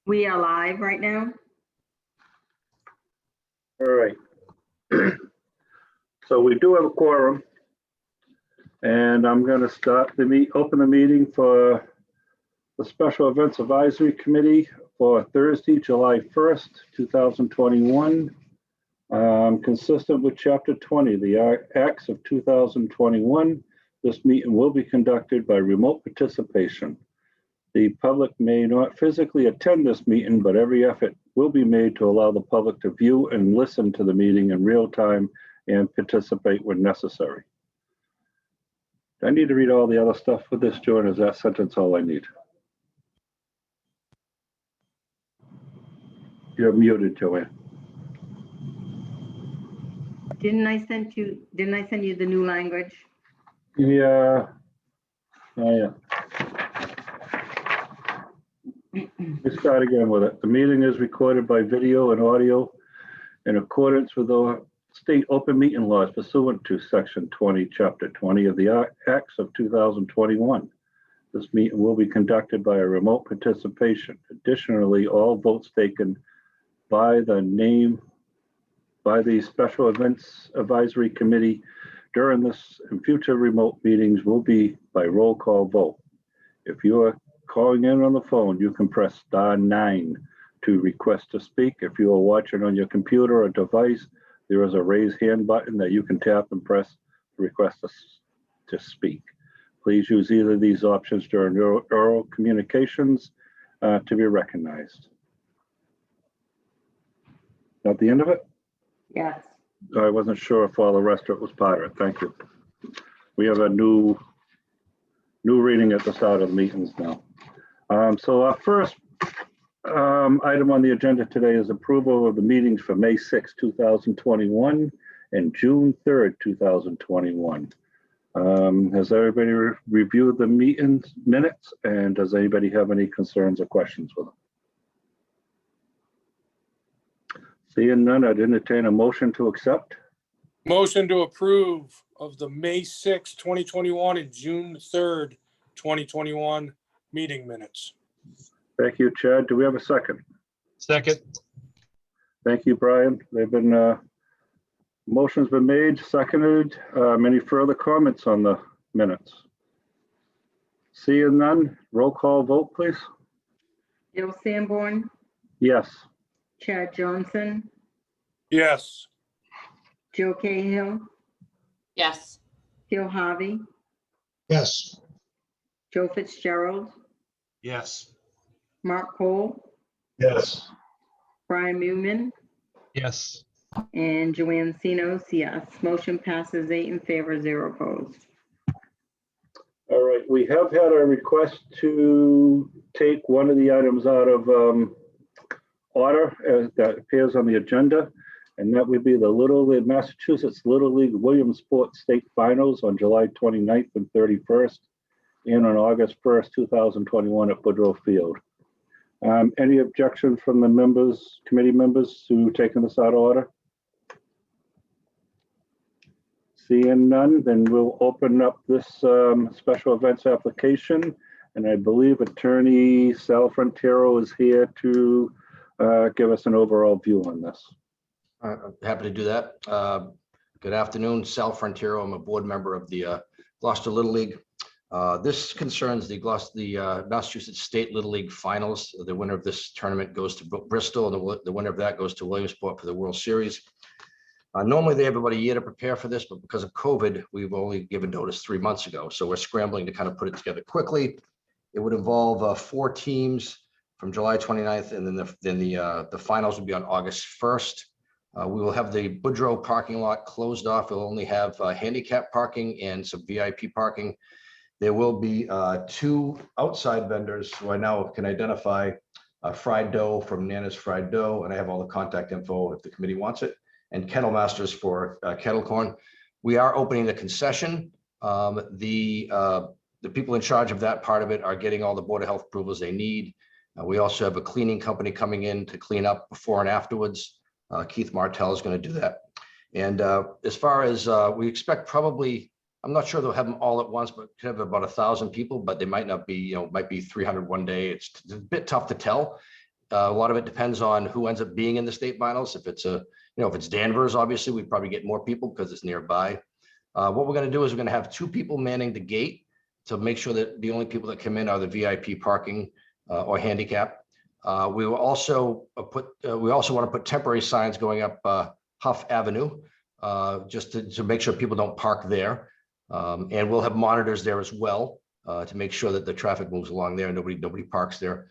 We are live right now. All right. So we do have a quorum. And I'm going to open the meeting for the Special Events Advisory Committee for Thursday, July 1st, 2021. Consistent with Chapter 20, the Acts of 2021, this meeting will be conducted by remote participation. The public may not physically attend this meeting, but every effort will be made to allow the public to view and listen to the meeting in real time and participate when necessary. Do I need to read all the other stuff with this, Joan? Is that sentence all I need? You're muted, Joanne. Didn't I send you the new language? Yeah. Oh, yeah. Let's start again with it. The meeting is recorded by video and audio in accordance with the state open meeting laws pursuant to Section 20, Chapter 20 of the Acts of 2021. This meeting will be conducted by a remote participation. Additionally, all votes taken by the Special Events Advisory Committee during this and future remote meetings will be by roll call vote. If you are calling in on the phone, you can press *9 to request to speak. If you are watching on your computer or device, there is a raise hand button that you can tap and press to request to speak. Please use either of these options during oral communications to be recognized. At the end of it? Yes. I wasn't sure if all the rest of it was part of it. Thank you. We have a new reading at the start of the meetings now. So our first item on the agenda today is approval of the meetings for May 6, 2021 and June 3rd, 2021. Has everybody reviewed the meetings minutes, and does anybody have any concerns or questions with them? Seeing none, I'd entertain a motion to accept. Motion to approve of the May 6, 2021 and June 3rd, 2021 meeting minutes. Thank you, Chad. Do we have a second? Second. Thank you, Brian. They've been, motion's been made, seconded. Any further comments on the minutes? Seeing none, roll call vote, please. Bill Sanborn, Yes. Chad Johnson, Yes. Joe Cahill, Yes. Phil Harvey, Yes. Joe Fitzgerald, Yes. Mark Cole, Yes. Brian Newman, Yes. and Joanne Sinos, yes. Motion passes 8 in favor, 0 opposed. All right, we have had a request to take one of the items out of order that appears on the agenda, and that would be the Massachusetts Little League Williamsport State Finals on July 29th and 31st, and on August 1st, 2021 at Woodrow Field. Any objection from the committee members to taking this out of order? Seeing none, then we'll open up this special events application, and I believe Attorney Sal Frontiero is here to give us an overall view on this. I'm happy to do that. Good afternoon, Sal Frontiero. I'm a board member of the Gloucester Little League. This concerns the Massachusetts State Little League Finals. The winner of this tournament goes to Bristol, and the winner of that goes to Williamsport for the World Series. Normally, they have about a year to prepare for this, but because of COVID, we've only given notice 3 months ago. So we're scrambling to kind of put it together quickly. It would involve 4 teams from July 29th, and then the finals will be on August 1st. We will have the Woodrow parking lot closed off. We'll only have handicap parking and some VIP parking. There will be 2 outside vendors who I now can identify, Fried Dough from Nana's Fried Dough, and I have all the contact info if the committee wants it, and Kettle Masters for kettle corn. We are opening the concession. The people in charge of that part of it are getting all the Board of Health approvals they need. We also have a cleaning company coming in to clean up before and afterwards. Keith Martell is going to do that. And as far as we expect, probably, I'm not sure they'll have them all at once, but could have about 1,000 people, but they might not be, might be 300 one day. It's a bit tough to tell. A lot of it depends on who ends up being in the state finals. If it's if it's Danvers, obviously, we'd probably get more people because it's nearby. What we're going to do is we're going to have 2 people manning the gate to make sure that the only people that come in are the VIP parking or handicap. We will also want to put temporary signs going up Huff Avenue just to make sure people don't park there. And we'll have monitors there as well to make sure that the traffic moves along there and nobody parks there.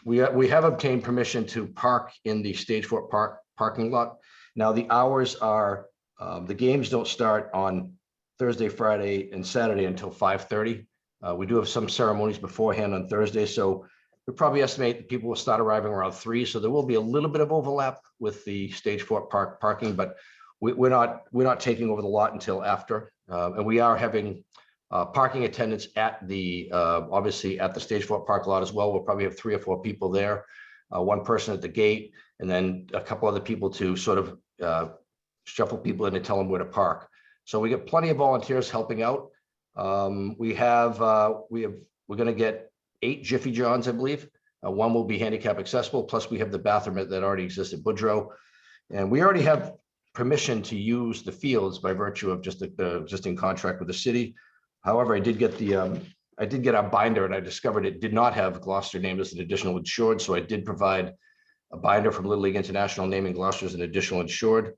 We have obtained permission to park in the Stage 4 parking lot. Now the hours are, the games don't start on Thursday, Friday, and Saturday until 5:30. We do have some ceremonies beforehand on Thursday, so we probably estimate that people will start arriving around 3. So there will be a little bit of overlap with the Stage 4 parking, but we're not taking over the lot until after. And we are having parking attendants at the obviously at the Stage 4 park lot as well. We'll probably have 3 or 4 people there, 1 person at the gate, and then a couple other people to sort of shuffle people in and tell them where to park. So we get plenty of volunteers helping out. We're going to get 8 Jiffy Johns, I believe. 1 will be handicap accessible. Plus we have the bathroom that already exists at Boudreaux. And we already have permission to use the fields by virtue of just the existing contract with the city. However, I did get our binder and I discovered it did not have Gloucester named as an additional insured. So I did provide a binder from Little League International naming Gloucester as an additional insured.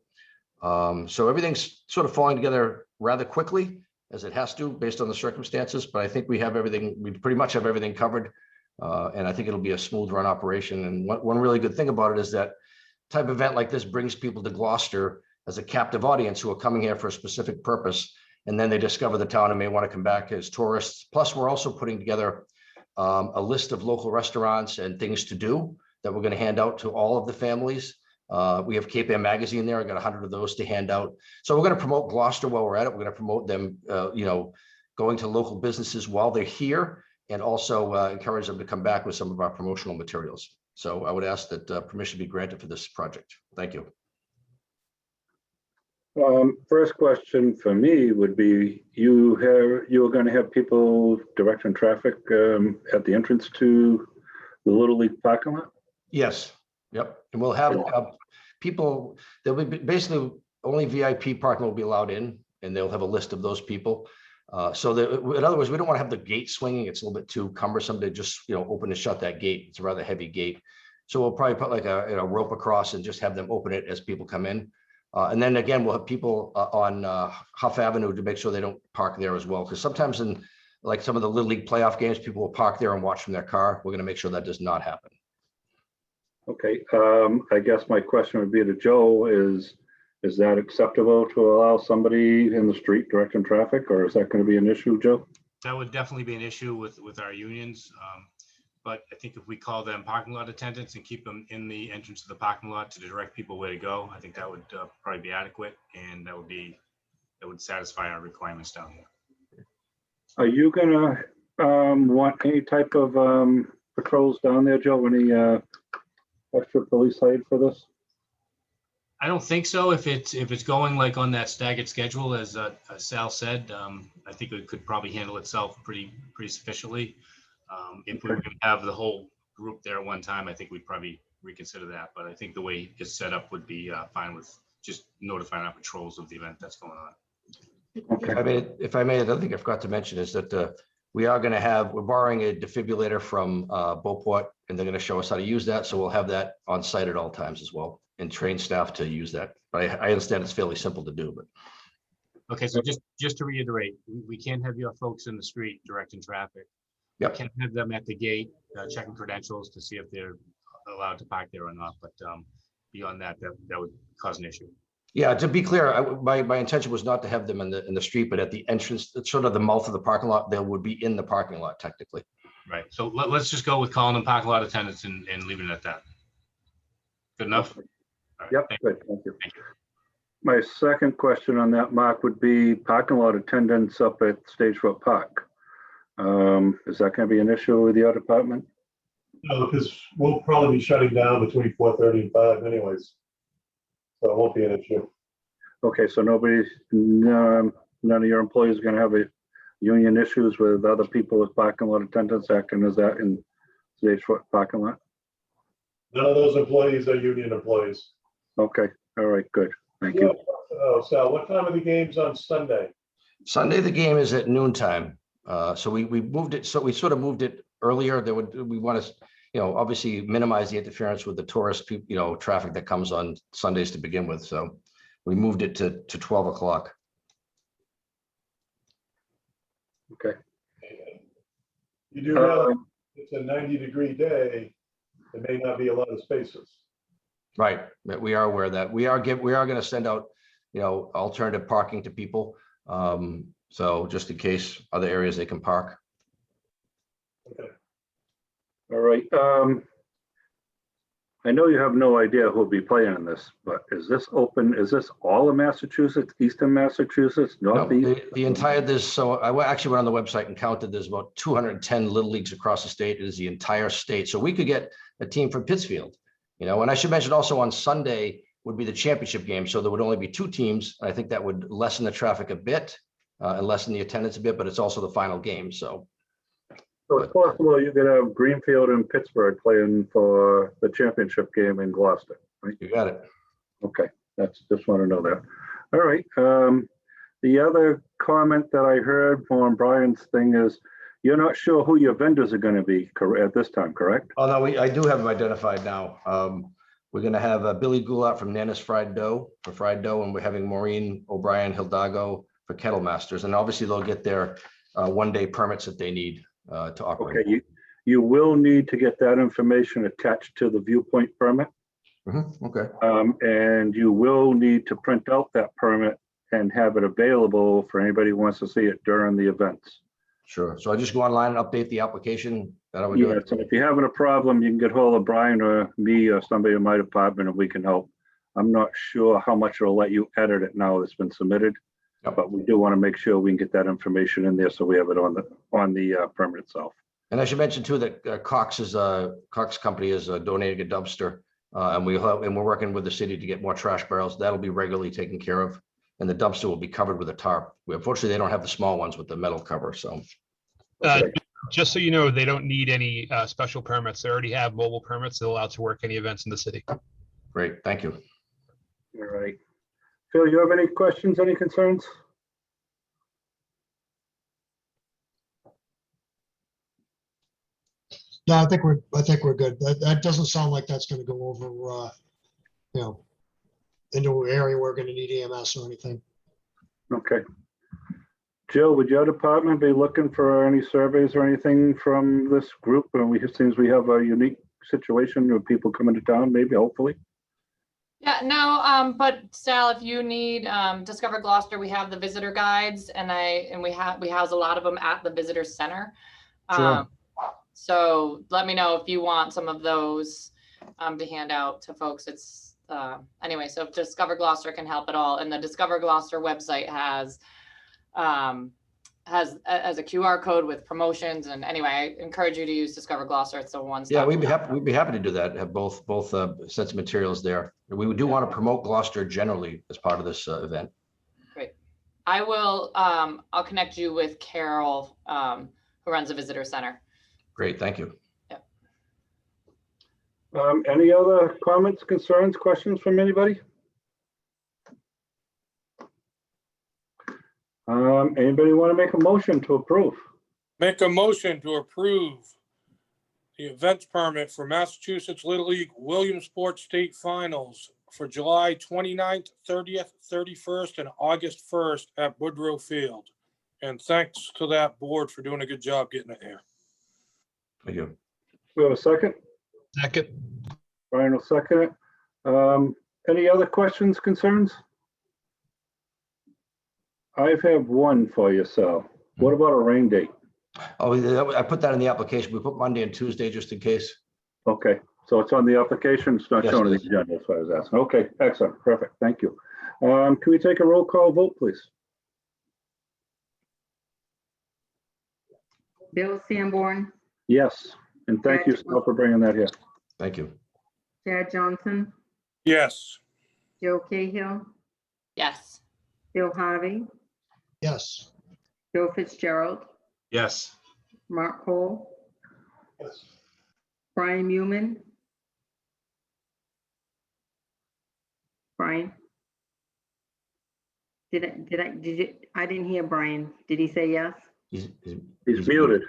So everything's sort of falling together rather quickly as it has to based on the circumstances, but I think we pretty much have everything covered. And I think it'll be a smooth run operation. And one really good thing about it is that type of event like this brings people to Gloucester as a captive audience who are coming here for a specific purpose. And then they discover the town and may want to come back as tourists. Plus, we're also putting together a list of local restaurants and things to do that we're going to hand out to all of the families. We have Cape Air Magazine there. I got 100 of those to hand out. So we're going to promote Gloucester while we're at it. We're going to promote them, going to local businesses while they're here, and also encourage them to come back with some of our promotional materials. So I would ask that permission be granted for this project. Thank you. First question for me would be, you are going to have people directing traffic at the entrance to the Little League parking lot? Yes. Yep. And we'll have people, there'll be basically only VIP parking will be allowed in, and they'll have a list of those people. So that, in other words, we don't want to have the gate swinging. It's a little bit too cumbersome to just, open and shut that gate. It's a rather heavy gate. So we'll probably put like a rope across and just have them open it as people come in. And then again, we'll have people on Huff Avenue to make sure they don't park there as well. Because sometimes in like some of the Little League playoff games, people will park there and watch from their car. We're going to make sure that does not happen. Okay, I guess my question would be to Joe, is that acceptable to allow somebody in the street directing traffic, or is that going to be an issue, Joe? That would definitely be an issue with our unions. But I think if we call them parking lot attendants and keep them in the entrance of the parking lot to direct people where to go, I think that would probably be adequate, and that would satisfy our requirements down here. Are you gonna want any type of patrols down there, Joe? Any extra police hired for this? I don't think so. If it's going like on that staggered schedule, as Sal said, I think it could probably handle itself pretty sufficiently. If we were going to have the whole group there at one time, I think we'd probably reconsider that. But I think the way it's set up would be fine with just notifying our patrols of the event that's going on. Okay. If I may, another thing I forgot to mention is that we're borrowing a defibrillator from Beauport, and they're going to show us how to use that. So we'll have that on site at all times as well, and train staff to use that. But I understand it's fairly simple to do. But Okay, so just to reiterate, we can't have your folks in the street directing traffic. Yep. We can't have them at the gate checking credentials to see if they're allowed to park there or not. But beyond that would cause an issue. yeah, to be clear, my intention was not to have them in the street, but at the entrance, it's sort of the mouth of the parking lot. They would be in the parking lot technically. Right. So let's just go with calling them parking lot attendants and leaving it at that. Good enough? All right, Yep, thank you. good, thank you. My second question on that, Mark, would be parking lot attendants up at Stage 4 Park. Is that going to be an issue with your department? No, because we'll probably be shutting down between 4:30 and 5 anyways. So it won't be an issue. Okay, so none of your employees are going to have a union issues with other people with parking lot attendants acting as that in Stage 4 parking lot? None of those employees are union employees. Okay, all right, good. Thank you. Oh, Sal, what time are the games on Sunday? Sunday, the game is at noontime. So we moved it, so we sort of moved it earlier. We want to, obviously minimize the interference with the tourist, traffic that comes on Sundays to begin with. So we moved it to 12 o'clock. Okay. You do realize it's a 90-degree day. There may not be a lot of spaces. Right, but we are aware of that. We are going to send out, alternative parking to people. So just in case other areas they can park. Okay. All right. I know you have no idea who'll be playing in this, but is this open? Is this all of Massachusetts, Eastern Massachusetts, No, Northeast? the entire, so I actually went on the website and counted, there's about 210 little leagues across the state. It is the entire state. So we could get a team from Pittsfield, and I should mention also on Sunday would be the championship game. So there would only be 2 teams. I think that would lessen the traffic a bit and lessen the attendance a bit, but it's also the final game. So So it's possible you could have Greenfield and Pittsburgh playing for the championship game in Gloucester, right? you got it. Okay, just want to know that. All right. The other comment that I heard from Brian's thing is you're not sure who your vendors are going to be at this time, correct? Oh, no, I do have them identified now. We're going to have Billy Goulart from Nana's Fried Dough for fried dough, and we're having Maureen O'Brien Hildago for Kettle Masters. And obviously they'll get their one-day permits that they need to operate. Okay, you will need to get that information attached to the viewpoint permit. Okay. And you will need to print out that permit and have it available for anybody who wants to see it during the events. Sure. So I just go online and update the application that I would do Yes, it. and if you're having a problem, you can get hold of Brian or me or somebody in my department and we can help. I'm not sure how much it'll let you edit it now that's been submitted, Yep. but we do want to make sure we can get that information in there so we have it on the permit itself. And I should mention too that Cox Company is donating a dumpster, and we're working with the city to get more trash barrels. That'll be regularly taken care of, and the dumpster will be covered with a tarp. Unfortunately, they don't have the small ones with the metal cover. So Just so you know, they don't need any special permits. They already have mobile permits. They're allowed to work any events in the city. great, thank you. All right. Phil, you have any questions, any concerns? No, I think we're good. That doesn't sound like that's gonna go over, into an area we're gonna need EMS or anything. Okay. Jill, would your department be looking for any surveys or anything from this group? And it seems we have a unique situation with people coming to town, maybe, hopefully. Yeah, no, but Sal, if you need Discover Gloucester, we have the visitor guides and we house a lot of them at the visitor center. Sure. So let me know if you want some of those to hand out to folks. It's anyway, so if Discover Gloucester can help at all, and the Discover Gloucester website has a QR code with promotions. And anyway, I encourage you to use Discover Gloucester. It's the one. Yeah, we'd be happy to do that. Have both sets of materials there. We do want to promote Gloucester generally as part of this event. Great. I will. I'll connect you with Carol, who runs the visitor center. Great, thank you. Any other comments, concerns, questions from anybody? Anybody want to make a motion to approve? Make a motion to approve the events permit for Massachusetts Little League Williamsport State Finals for July 29th, 30th, 31st, and August 1st at Woodrow Field. And thanks to that board for doing a good job getting it there. Thank you. We have a second? Second. Brian will second it. Any other questions, concerns? I have one for you, Sal. What about a rain date? Oh, I put that in the application. We put Monday and Tuesday just in case. Okay, so it's on the application, it's not Yes, shown in it the is. agenda, that's what I was asking. Okay, excellent, perfect, thank you. Can we take a roll call vote, please? Bill Sanborn, Yes, and thank you, Sal, for bringing that here. Thank you. Chad Johnson, Yes. Joe Cahill, Yes. Bill Harvey, Yes, Joe Fitzgerald, Yes. Mark Cole, Yes. Brian Newman, Brian? I didn't hear Brian. Did he say yes? He's He's muted.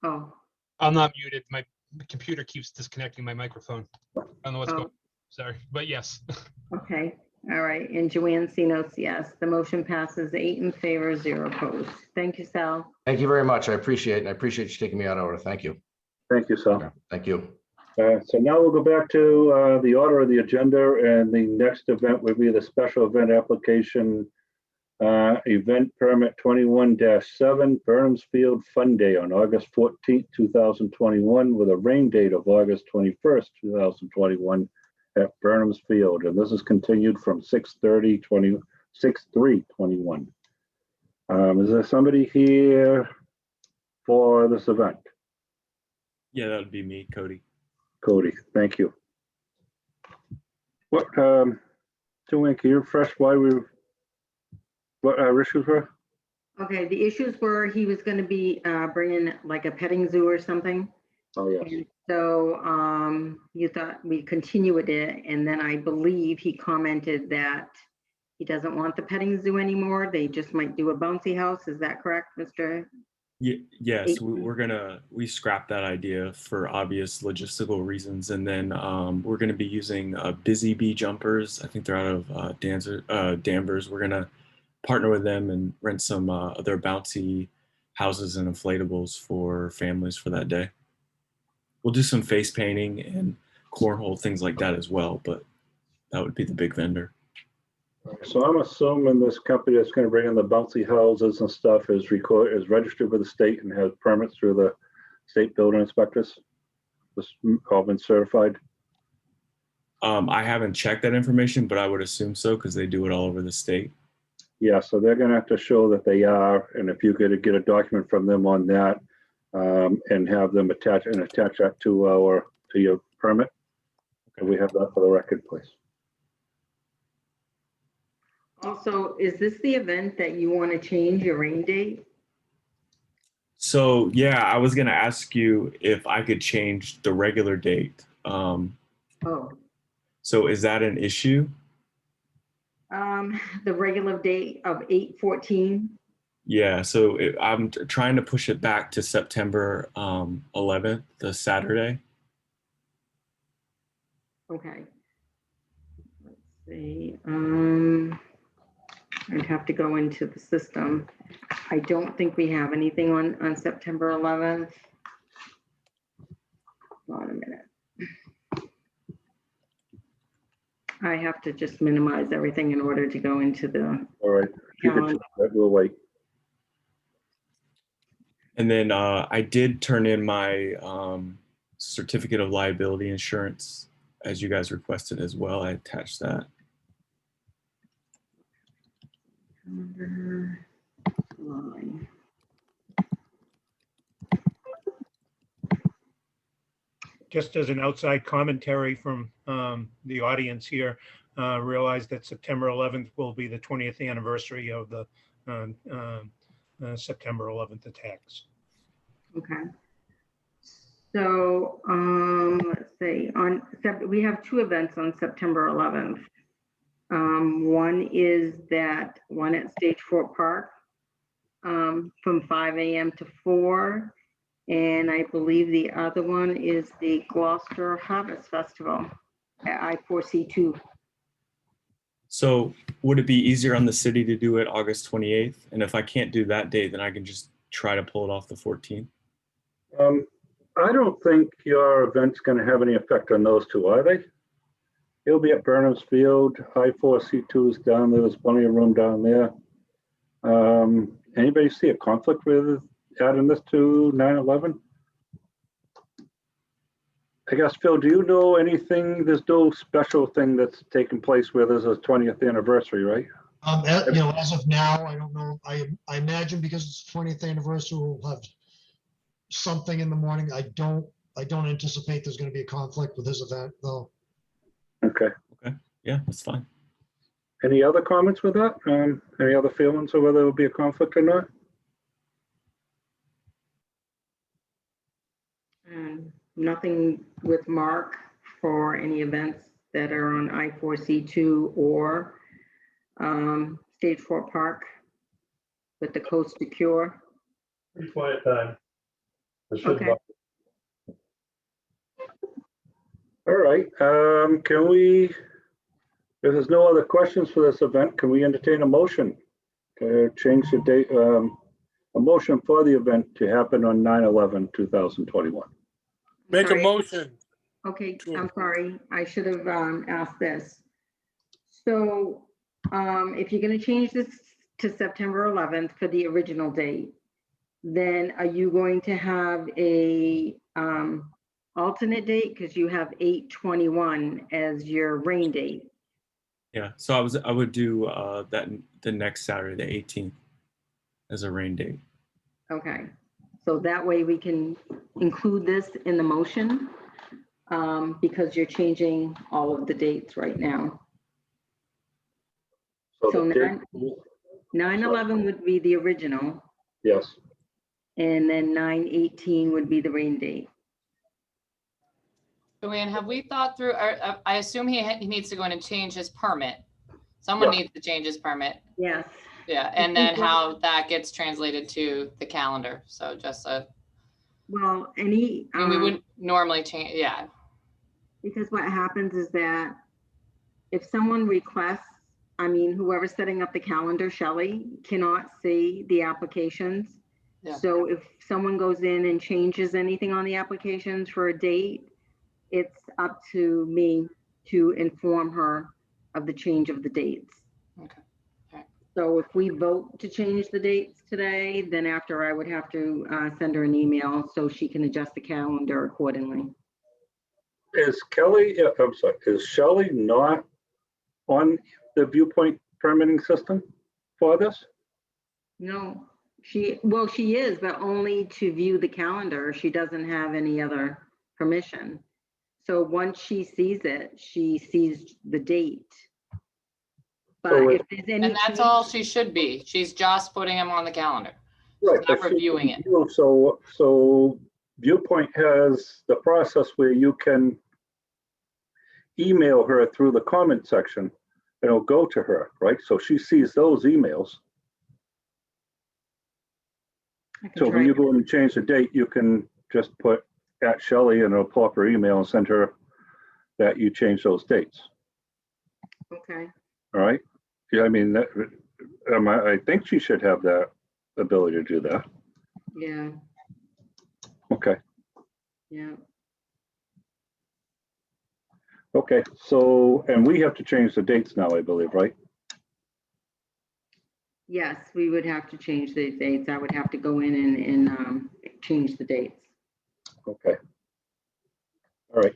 Oh, I'm not muted. My computer keeps disconnecting my microphone. I don't know what's going oh, on. Sorry, but yes. okay. All right. And Joanne C notes yes. The motion passes 8 in favor, 0 opposed. Thank you, Sal. Thank you very much. I appreciate it. And I appreciate you taking me out of order. Thank you. Thank you, Sal. Thank you. So now we'll go back to the order of the agenda, and the next event would be the special event application, event permit 21-7, Burnham's Field Fun Day on August 14th, 2021, with a rain date of August 21st, 2021 at Burnham's Field. And this is continued from 6/3/21. Is there somebody here for this event? Yeah, that would be me, Cody. Cody, thank you. What, Joanne, can you refresh what our issues were? Okay, the issues were he was going to be bringing like a petting zoo or something. Oh, yes. And so you thought we'd continue with it. And then I believe he commented that he doesn't want the petting zoo anymore. They just might do a bouncy house. Is that correct, Mr.? Yes, we scrapped that idea for obvious logistical reasons, and then we're gonna be using Busy Bee jumpers. I think they're out of Danvers. We're gonna partner with them and rent some other bouncy houses and inflatables for families for that day. We'll do some face painting and cornhole, things like that as well, but that would be the big vendor. So I'm assuming this company that's going to bring in the bouncy houses and stuff is registered with the state and has permits through the state building inspectors. This all been certified. I haven't checked that information, but I would assume so because they do it all over the state. Yeah, so they're going to have to show that they are, and if you could get a document from them on that, and have them attach that to your permit, and we have that for the record, please. Also, is this the event that you want to change your rain date? So yeah, I was gonna ask you if I could change the regular date. Oh, So is that an issue? the regular date of 8/14. Yeah, so I'm trying to push it back to September 11th, the Saturday. Okay. Let's see. I'd have to go into the system. I don't think we have anything on September 11th. Hold on a minute. I have to just minimize everything in order to go into the All right, if you could calendar. check that, we'll wait. And then I did turn in my certificate of liability insurance as you guys requested as well. I attached that. Calendar, line. Just as an outside commentary from the audience here, realize that September 11th will be the 20th anniversary of the September 11th attacks. Okay. So let's see, we have two events on September 11th. One is that one at Stage Fort Park from 5 a.m. to 4. And I believe the other one is the Gloucester Harvest Festival at I4C2. So would it be easier on the city to do it August 28th? And if I can't do that date, then I can just try to pull it off the 14th. I don't think your event's going to have any effect on those two, are they? It'll be at Burnham's Field. I4C2 is down there. There's plenty of room down there. Anybody see a conflict with adding this to 9/11? I guess, Phil, do you know anything? There's no special thing that's taking place where there's a 20th anniversary, right? As of now, I don't know. I imagine because it's 20th anniversary, we'll have something in the morning. I don't anticipate there's going to be a conflict with this event, though. Okay. Okay. Yeah, that's fine. Any other comments with that? Any other feelings of whether there will be a conflict or not? Nothing with Mark for any events that are on I-4C2 or Stage 4 Park with the Coast to Cure. Pretty quiet time. I should Okay. All right, can we, if there's no other questions for this event, can we entertain a motion to change the date, a motion for the event to happen on 9/11/2021? Make a Sorry. motion. Okay, Sure. I'm sorry. I should have asked this. So if you're going to change this to September 11th for the original date, then are you going to have a alternate date? Because you have 8/21 as your rain date. Yeah, so I would do that the next Saturday, the 18th, as a rain date. Okay, so that way we can include this in the motion because you're changing all of the dates right now. So the date- 9/11 would be the original, Yes, and then 9/18 would be the rain date. Joanne, have we thought through, I assume he needs to go in and change his permit. Someone Yeah. needs to change his permit. Yes. Yeah, and then how that gets translated to the calendar. So just Well, we wouldn't normally change, yeah. because what happens is that if someone requests, I mean, whoever's setting up the calendar, Shelley, cannot see the applications. Yeah. So if someone goes in and changes anything on the applications for a date, it's up to me to inform her of the change of the dates. Okay. All right. So if we vote to change the dates today, then after I would have to send her an email so she can adjust the calendar accordingly. is Kelly, I'm sorry, is Shelley not on the viewpoint permitting system for this? No, she is, but only to view the calendar. She doesn't have any other permission. So once she sees it, she sees the date. But So if there's any. And that's all she should be. She's just putting him on the calendar. Right. Not but she- reviewing it. So Viewpoint has the process where you can email her through the comment section and it'll go to her, right? So she sees those emails. I can So when try. you go in and change the date, you can just put at Shelley and it'll pull up her email and send her that you changed those dates. Okay, All right. Yeah, I mean, that, I think she should have that ability to do that. yeah, Okay. yeah. Okay. So, and we have to change the dates now, I believe, right? Yes, we would have to change the dates. I would have to go in and change the dates. Okay. All right.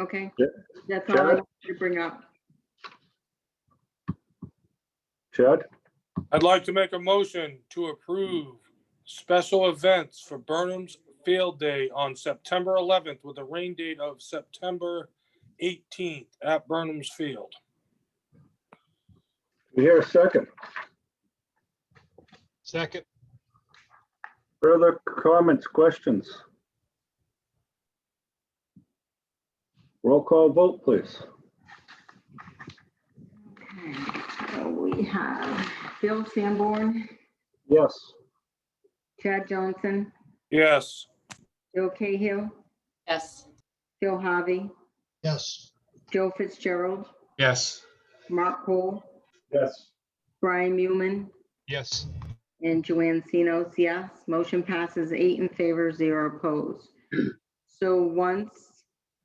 Okay, Yeah. that's all I Chad? wanted to bring up. Chad? I'd like to make a motion to approve special events for Burnham's Field Day on September 11th with a rain date of September 18th at Burnham's Field. We hear a second. Second. Further comments, questions? Roll call vote, please. Okay, so we have Bill Sanborn, Yes. Chad Johnson, Yes. Joe Cahill, Yes. Phil Harvey, Yes. Joe Fitzgerald, Yes. Mark Cole, Yes. Brian Newman, Yes. and Joanne Sinos, yes. Motion passes 8 in favor, 0 opposed. So once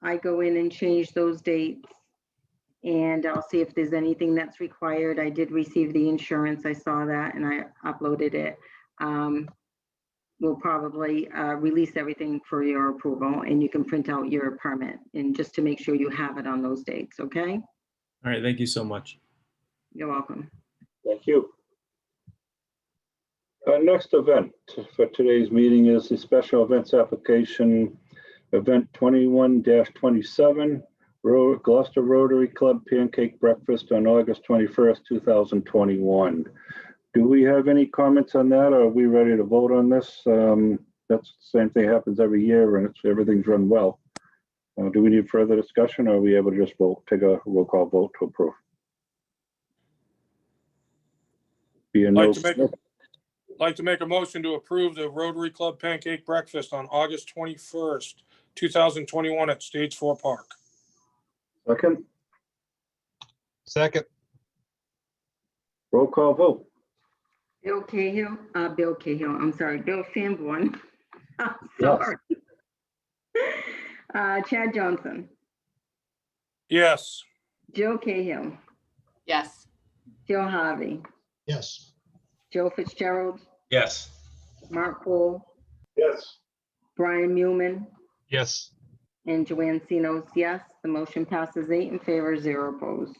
I go in and change those dates, and I'll see if there's anything that's required. I did receive the insurance. I saw that and I uploaded it. We'll probably release everything for your approval and you can print out your permit and just to make sure you have it on those dates, okay? All right, thank you so much. You're welcome. Thank you. Our next event for today's meeting is the special events application, event 21-27, Gloucester Rotary Club Pancake Breakfast on August 21st, 2021. Do we have any comments on that? Or are we ready to vote on this? That's the same thing happens every year and everything's run well. Do we need further discussion, or are we able to just vote, take a roll call vote to approve? Being no, Like to make a motion to approve the Rotary Club Pancake Breakfast on August 21st, 2021 at Stage 4 Park. second, Second. roll call vote. Bill Cahill, I'm sorry, Bill Sanborn. I'm Yes. sorry. Chad Johnson, Yes. Jill Cahill, Yes. Jill Harvey, Yes. Joe Fitzgerald, Yes. Mark Cole, Yes. Brian Mulman, Yes. and Joanne Sinos, yes. The motion passes 8 in favor, 0 opposed.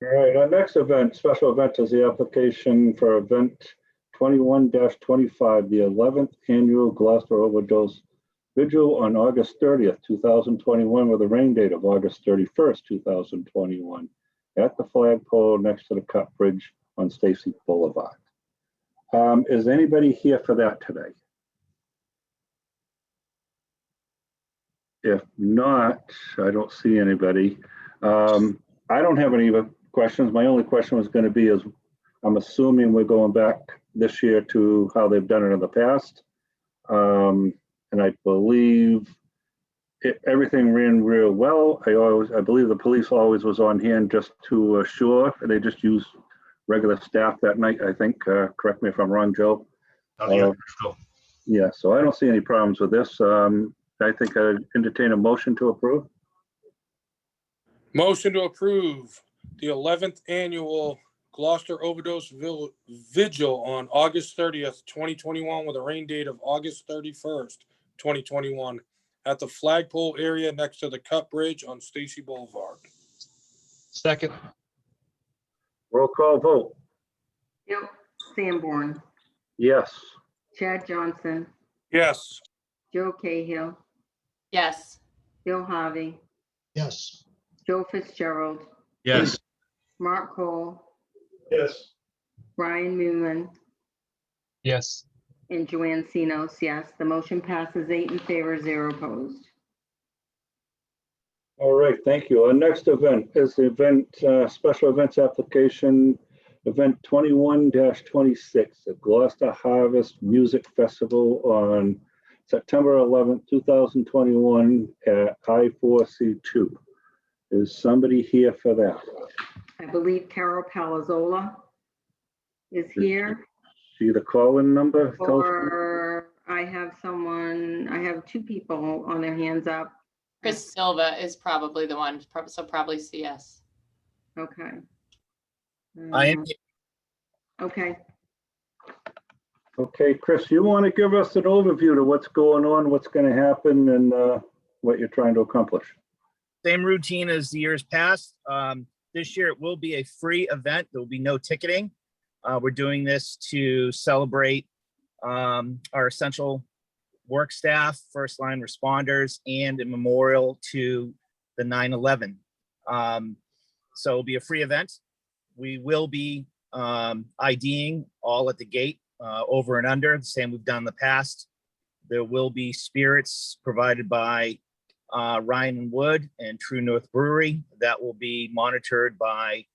All right, our next event, special event, is the application for event 21-25, the 11th annual Gloucester Overdose Vigil on August 30th, 2021, with a rain date of August 31st, 2021, at the flagpole next to the Cut Bridge on Stacy Boulevard. Is anybody here for that today? If not, I don't see anybody. I don't have any questions. My only question was going to be is, I'm assuming we're going back this year to how they've done it in the past. And I believe everything ran real well. I believe the police always was on hand just to assure, and they just used regular staff that night, I think. Correct me if I'm wrong, Joe. Oh, yeah, cool. Yeah, so I don't see any problems with this. I think I'd entertain a motion to approve. Motion to approve the 11th annual Gloucester Overdose Vigil on August 30th, 2021, with a rain date of August 31st, 2021, at the flagpole area next to the Cut Bridge on Stacy Boulevard. Second. Roll call vote. Bill Sanborn, Yes. Chad Johnson, Yes. Joe Cahill, Yes. Bill Harvey, Yes. Joe Fitzgerald, Yes. Mark Cole, Yes. Brian Newman, Yes. and Joanne Sinos, yes. The motion passes 8 in favor, 0 opposed. All right, thank you. Our next event is the event, special events application, event 21-26, the Gloucester Harvest Music Festival on September 11th, 2021 at I4C2. Is somebody here for that? I believe Carol Palazzola is here, See the call-in number? or I have 2 people on their hands up. Chris Silva is probably the one, so probably CS. Okay. I am. Okay. Okay, Chris, you want to give us an overview to what's going on, what's going to happen, and what you're trying to accomplish? Same routine as the years past. This year it will be a free event. There will be no ticketing. We're doing this to celebrate our essential work staff, first line responders, and a memorial to the 9/11. So it'll be a free event. We will be IDing all at the gate, over and under, the same we've done in the past. There will be spirits provided by Ryan and Wood and True North Brewery that will be monitored by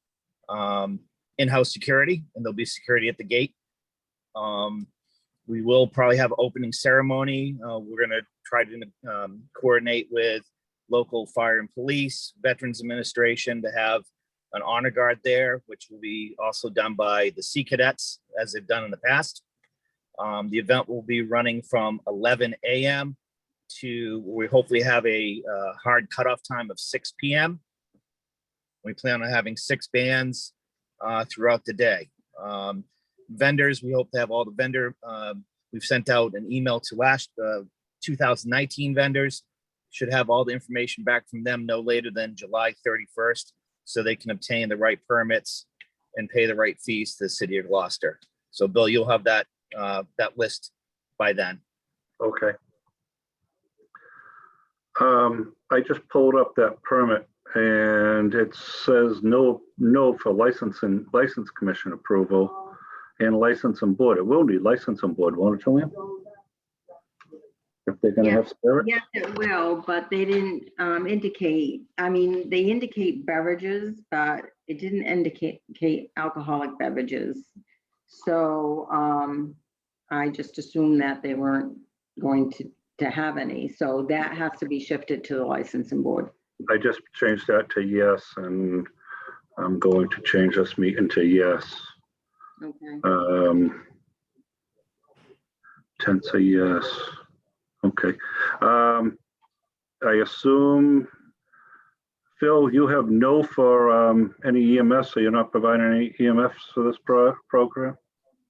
in-house security, and there'll be security at the gate. We will probably have an opening ceremony. We're going to try to coordinate with local fire and police, Veterans Administration to have an honor guard there, which will be also done by the Sea Cadets as they've done in the past. The event will be running from 11 a.m. to, we hopefully have a hard cutoff time of 6 p.m. We plan on having 6 bands throughout the day. Vendors, we hope to have all the vendor, we've sent out an email to last 2019 vendors, should have all the information back from them no later than July 31st, so they can obtain the right permits and pay the right fees to the city of Gloucester. So Bill, you'll have that that list by then. Okay. I just pulled up that permit and it says no for license commission approval and license and board. It will need license and board, won't it, Julian? If they're gonna Yeah. have spirit? Yes, it will, but they didn't indicate, I mean, they indicate beverages, but it didn't indicate alcoholic beverages. So I just assumed that they weren't going to have any. So that has to be shifted to the licensing board. I just changed that to yes, and I'm going to change this meeting to yes. Okay. Tense a yes. Okay. I assume, Phil, you have no for any EMS, so you're not providing any EMFs for this program?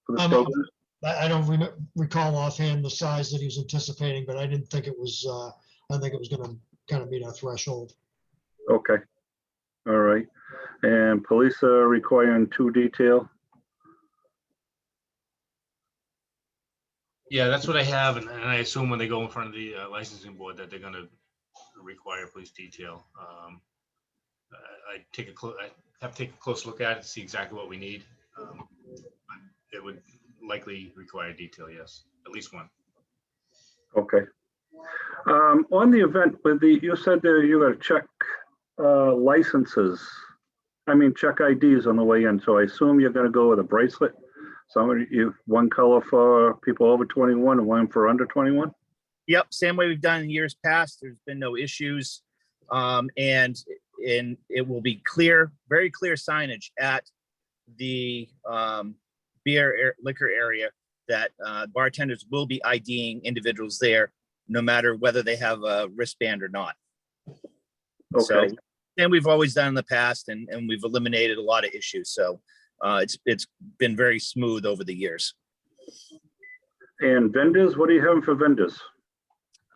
For this program? I don't recall offhand the size that he was anticipating, but I didn't think it was, I think it was gonna kind of meet our threshold. Okay. All right. And police are requiring 2 detail. Yeah, that's what I have, and I assume when they go in front of the licensing board that they're gonna require police detail. I have to take a close look at it to see exactly what we need. But it would likely require detail, yes, at least one. Okay. On the event with you said that you got to check licenses. I mean, check IDs on the way in. So I assume you're going to go with a bracelet. One color for people over 21 and one for under 21. Yep, same way we've done in years past. There's been no issues. And it will be clear, very clear signage at the liquor area that bartenders will be IDing individuals there, no matter whether they have a wristband or not. Okay. So, and we've always done in the past, and we've eliminated a lot of issues. So it's been very smooth over the years. And vendors, what are you having for vendors?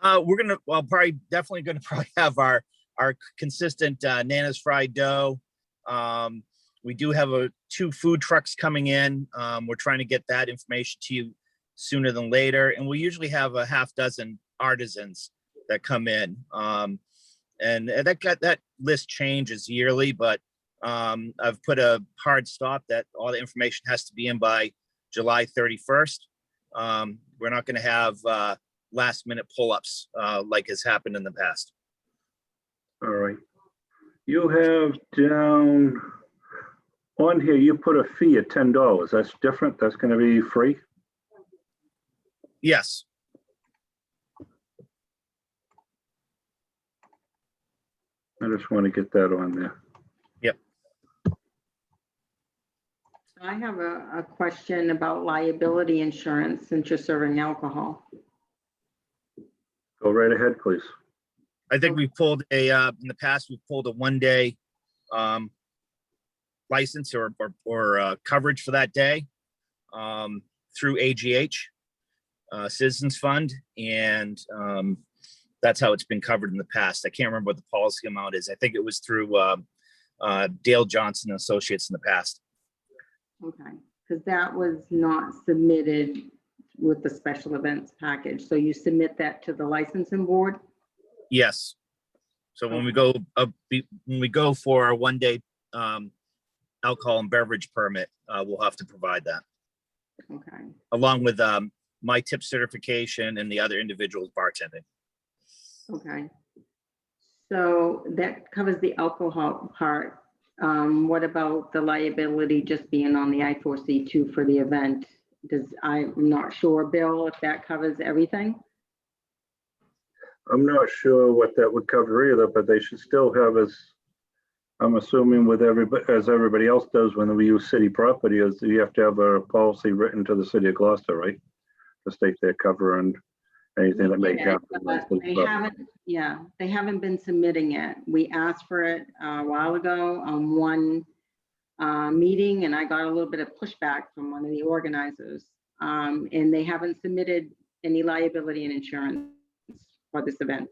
We're gonna, well, definitely gonna have our consistent Nana's fried dough. We do have 2 food trucks coming in. We're trying to get that information to you sooner than later, and we usually have a half dozen artisans that come in. And that list changes yearly, but I've put a hard stop that all the information has to be in by July 31st. We're not going to have last minute pull-ups like has happened in the past. All right. You have down on here, you put a fee of $10. That's different. That's going to be free. Yes. I just want to get that on there. Yep. I have a question about liability insurance since you're serving alcohol. Go right ahead, please. I think we pulled in the past, we've pulled a 1-day license or coverage for that day through AGH, Citizens Fund, and that's how it's been covered in the past. I can't remember what the policy amount is. I think it was through Dale Johnson Associates in the past. Okay, because that was not submitted with the special events package. So you submit that to the licensing board? Yes. So when we go for a 1-day alcohol and beverage permit, we'll have to provide that. Okay. Along with my tip certification and the other individuals bartending. Okay. So that covers the alcohol part. What about the liability just being on the I4C2 for the event? I'm not sure, Bill, if that covers everything. I'm not sure what that would cover either, but they should still have as, I'm assuming with everybody, as everybody else does when we use city property, is you have to have a policy written to the city of Gloucester, right? To state their cover and anything that may happen. They haven't been submitting it. We asked for it a while ago on one meeting, and I got a little bit of pushback from one of the organizers. And they haven't submitted any liability and insurance for this event.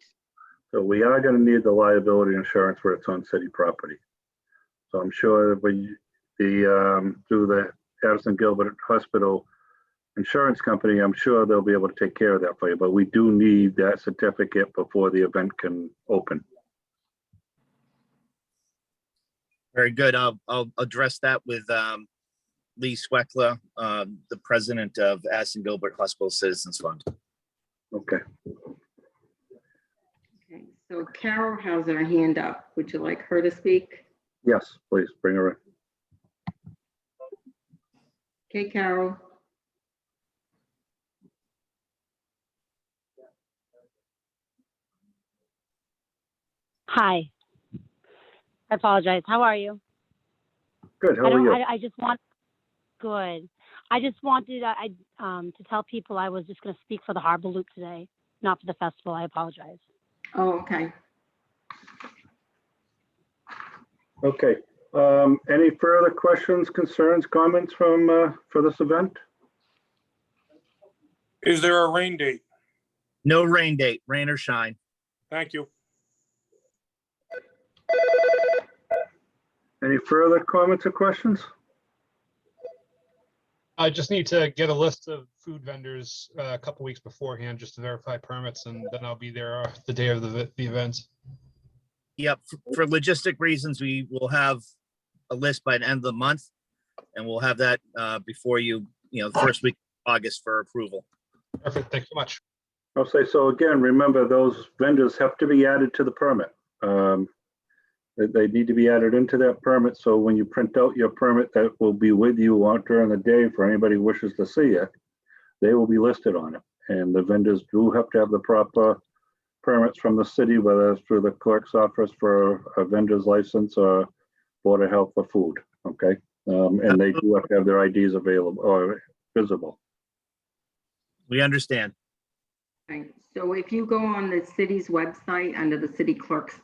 So we are going to need the liability insurance where it's on city property. So I'm sure through the Addison Gilbert Hospital insurance company, I'm sure they'll be able to take care of that for you, but we do need that certificate before the event can open. Very good. I'll address that with Lee Sweckler, the president of Addison Gilbert Hospital Citizens Fund. Okay. So Carol has her hand up. Would you like her to speak? Yes, please, bring her in. Okay, Carol. Hi. I apologize. How are you? Good, how are you? I just want, good. I just wanted to tell people I was just going to speak for the Harbor Loop today, not for the festival. I apologize. Oh, okay. Okay, any further questions, concerns, comments from, for this event? Is there a rain date? No rain date, rain or shine. Thank you. Any further comments or questions? I just need to get a list of food vendors a couple weeks beforehand just to verify permits, and then I'll be there the day of the event. Yep, for logistic reasons, we will have a list by the end of the month, and we'll have that before you, the first week of August for approval. Perfect, thanks so much. I'll say, so again, remember those vendors have to be added to the permit. They need to be added into that permit, so when you print out your permit, that will be with you on during the day for anybody who wishes to see it. They will be listed on it, and the vendors do have to have the proper permits from the city, whether it's through the clerk's office for a vendor's license or Board of Health for food, okay? And they do have to have their IDs available or visible. We understand. Right. So if you go on the city's website under the city clerk's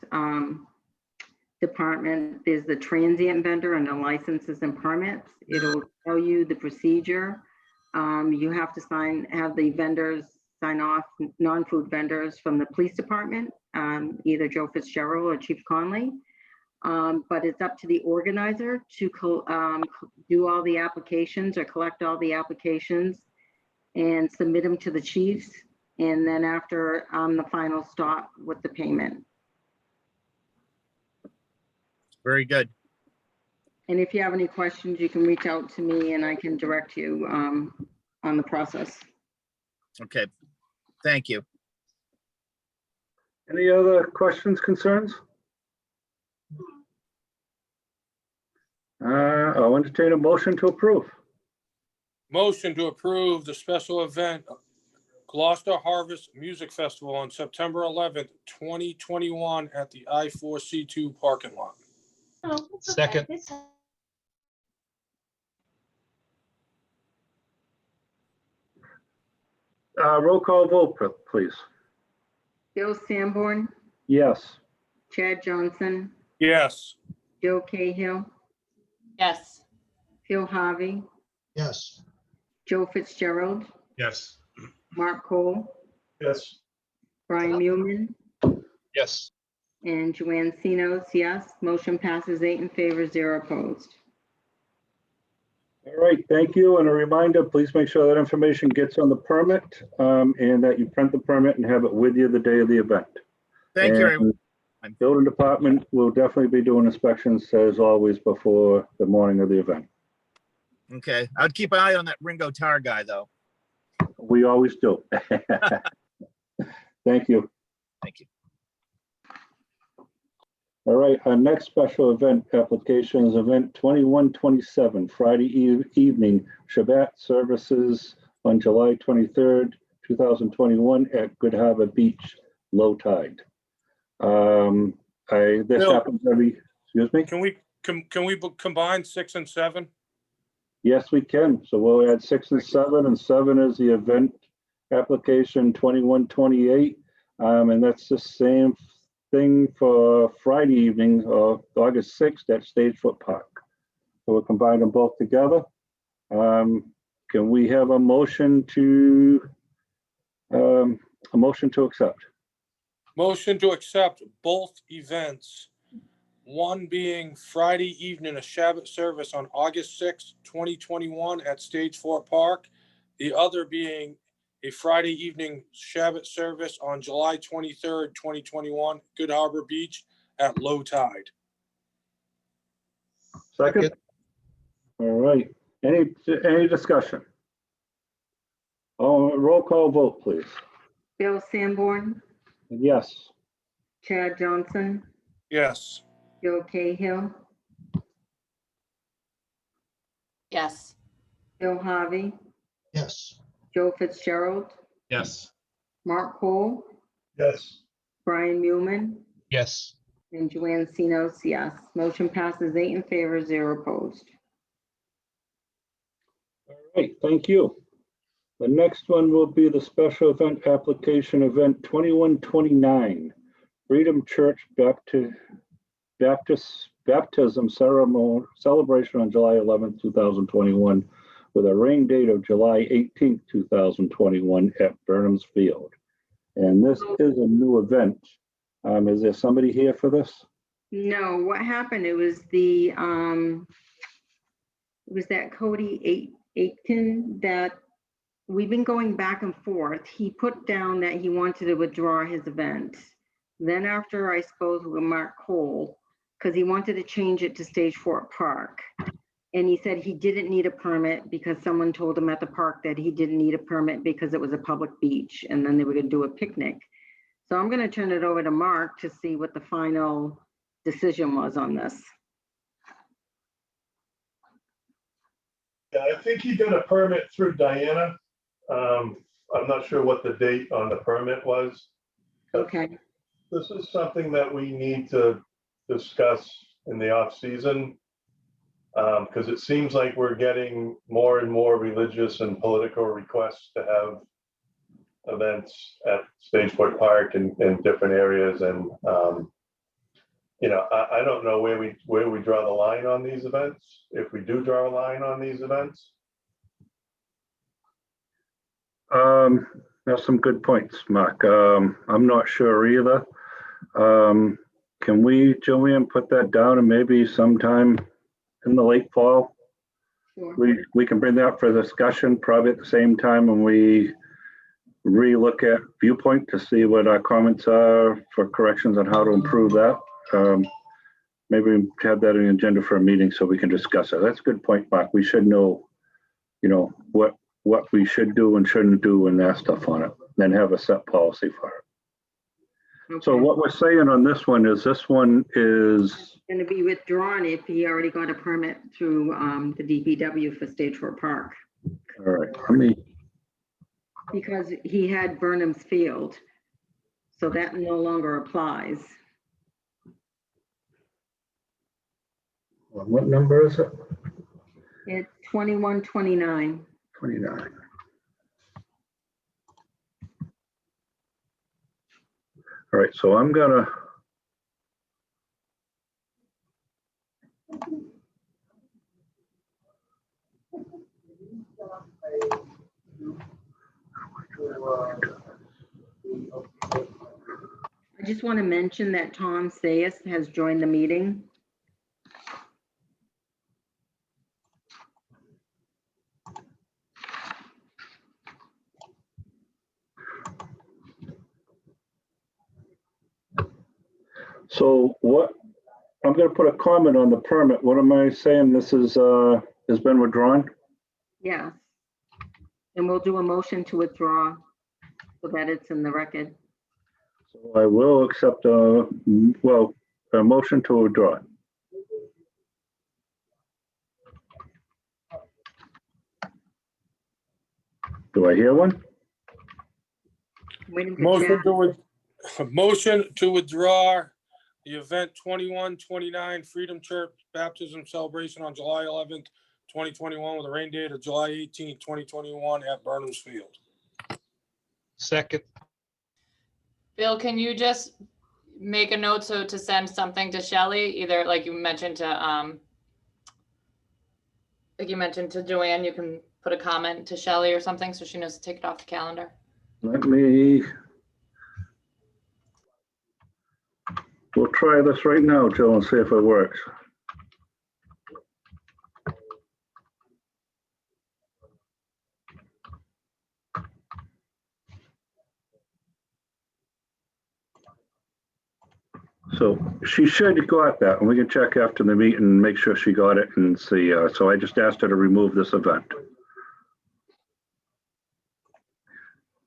department, there's the transient vendor under licenses and permits. It'll tell you the procedure. You have to have the vendors sign off, non-food vendors from the police department, either Joe Fitzgerald or Chief Conley. But it's up to the organizer to do all the applications or collect all the applications and submit them to the chiefs. And then after the final stop with the payment. Very good. And if you have any questions, you can reach out to me and I can direct you on the process. Okay, thank you. Any other questions, concerns? I'll entertain a motion to approve. Motion to approve the special event Gloucester Harvest Music Festival on September 11th, 2021 at the I-4C2 parking lot. Second. Roll call vote, please. Bill Sanborn, Yes. Chad Johnson, Yes. Joe Cahill, Yes. Phil Harvey, Yes. Joe Fitzgerald, Yes. Mark Cole, Yes. Brian Newman, Yes. and Joanne Sinos, yes. Motion passes 8 in favor, 0 opposed. All right, thank you. And a reminder, please make sure that information gets on the permit and that you print the permit and have it with you the day of the event. Thank you. everyone. And Building department will definitely be doing inspections as always before the morning of the event. Okay, I'd keep an eye on that Ringo Tar guy, though. We always do. Thank you. Thank you. All right, our next special event application is event 2127, Friday evening Shabbat services on July 23rd, 2021 at Good Harbor Beach, low tide. This Bill, happens every, excuse me? Can we combine 6 and 7? Yes, we can. So we'll add 6 and 7, and 7 is the event application 2128. And that's the same thing for Friday evening, August 6th at Stagefoot Park. So we'll combine them both together. Can we have a motion to accept? Motion to accept both events. One being Friday evening, a Shabbat service on August 6th, 2021 at Stagefoot Park. The other being a Friday evening Shabbat service on July 23rd, 2021, Good Harbor Beach at low tide. Second? All right. Any discussion? Roll call vote, please. Bill Sanborn, Yes. Chad Johnson, Yes. Bill Cahill, Yes. Bill Harvey, Yes. Joe Fitzgerald, Yes. Mark Cole, Yes. Brian Newman, Yes. and Joanne Sinos, yes. Motion passes 8 in favor, 0 opposed. All right, thank you. The next one will be the special event application event 2129, Freedom Church Baptism Ceremony Celebration on July 11th, 2021, with a rain date of July 18th, 2021 at Burnham's Field. And this is a new event. Is there somebody here for this? No, what happened, it was that Cody Aiken that we've been going back and forth. He put down that he wanted to withdraw his event. Then after I spoke with Mark Cole, because he wanted to change it to Stage Fort Park. And he said he didn't need a permit because someone told him at the park that he didn't need a permit because it was a public beach and then they were gonna do a picnic. So I'm gonna turn it over to Mark to see what the final decision was on this. Yeah, I think he got a permit through Diana. I'm not sure what the date on the permit was. Okay, This is something that we need to discuss in the off season. Because it seems like we're getting more and more religious and political requests to have events at Stage Fort Park and different areas. And, I don't know where we draw the line on these events, if we do draw a line on these events. That's some good points, Mark. I'm not sure either. Can we, Joanne, put that down and maybe sometime in the late fall, sure. we can bring that up for discussion, probably at the same time when we re-look at Viewpoint to see what our comments are for corrections on how to improve that. Maybe we have that on the agenda for a meeting so we can discuss it. That's a good point, Mark. We should know, what we should do and shouldn't do and that stuff on it, then have a set policy for it. So Okay. what we're saying on this one is Going to be withdrawn if he already got a permit through the DPW for Stage Fort Park, all right, let me, because he had Burnham's Field. So that no longer applies. what number is it? It's 2129. 29. All right, so I'm gonna. I just want to mention that Tom Sayers has joined the meeting. So what, I'm gonna put a comment on the permit. What am I saying? This is, has been withdrawn? Yes. And we'll do a motion to withdraw so that it's in the record. So I will accept, a motion to withdraw. Do I hear one? Waiting for Chad. Motion to withdraw the event 2129 Freedom Church Baptism Celebration on July 11th, 2021 with a rain date of July 18th, 2021 at Burnham's Field. Second. Bill, can you just make a note to send something to Shelley, either like you mentioned to Joanne, you can put a comment to Shelley or something so she knows to take it off the calendar. Let me. We'll try this right now, Joe, and see if it works. So she should have got that, and we can check after the meeting and make sure she got it and see. So I just asked her to remove this event.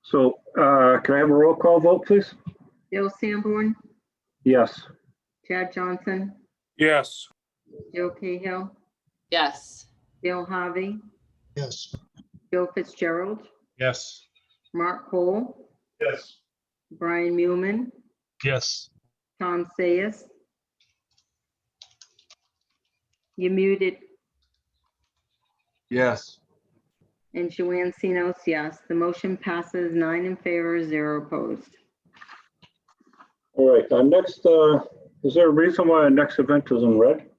So can I have a roll call vote, please? Bill Sanborn, Yes. Chad Johnson, Yes. Joe Cahill, Yes. Bill Harvey, Yes. Joe Fitzgerald, Yes. Mark Cole, Yes. Brian Mulman, Yes. Tom Sayers. You muted, Yes. and Joanne Sinos, yes. The motion passes 9 in favor, 0 opposed. All right, our next, is there a reason why our next event is in red?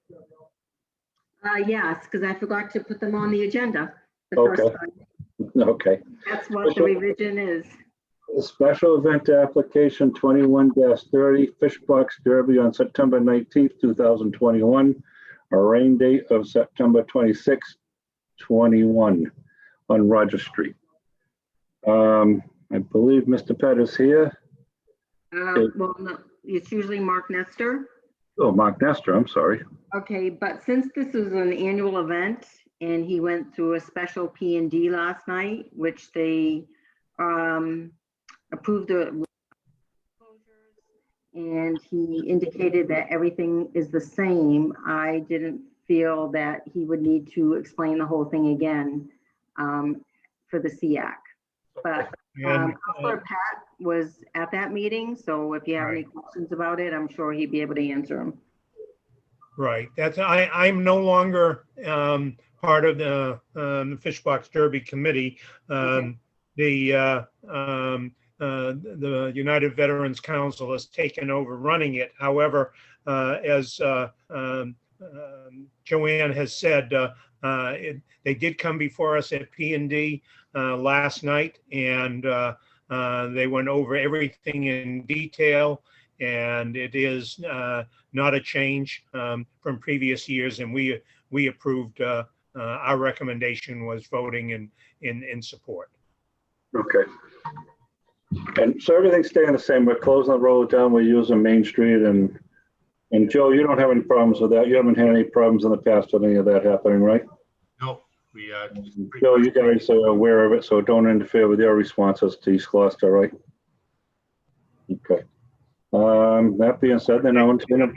Yes, because I forgot to put them on the agenda the first Okay. time. Okay. That's what the revision is. A special event application 21-30 Fish Box Derby on September 19th, 2021. A rain date of September 26th, 21 on Roger Street. I believe Mr. Pett is here. Well, no, it's usually Mark Nestor. Oh, Mark Nestor, I'm sorry. Okay, but since this is an annual event and he went through a special P&D last night, which they approved the and he indicated that everything is the same, I didn't feel that he would need to explain the whole thing again for the SEAC. But And, Counselor Pat was at that meeting, so if you have any questions about it, I'm sure he'd be able to answer them. right, that's, I'm no longer part of the Fish Box Derby Committee. The United Veterans Council has taken over running it. However, as Joanne has said, they did come before us at P&D last night, and they went over everything in detail, and it is not a change from previous years, and we approved, our recommendation was voting in support. Okay. And so everything's staying the same. We're closing the road down. We're using Main Street, and Joe, you don't have any problems with that. You haven't had any problems in the past with any of that happening, right? No, we, Joe, you guys are aware of it, so don't interfere with your responses to East Gloucester, right? Okay. That being said, then I want to.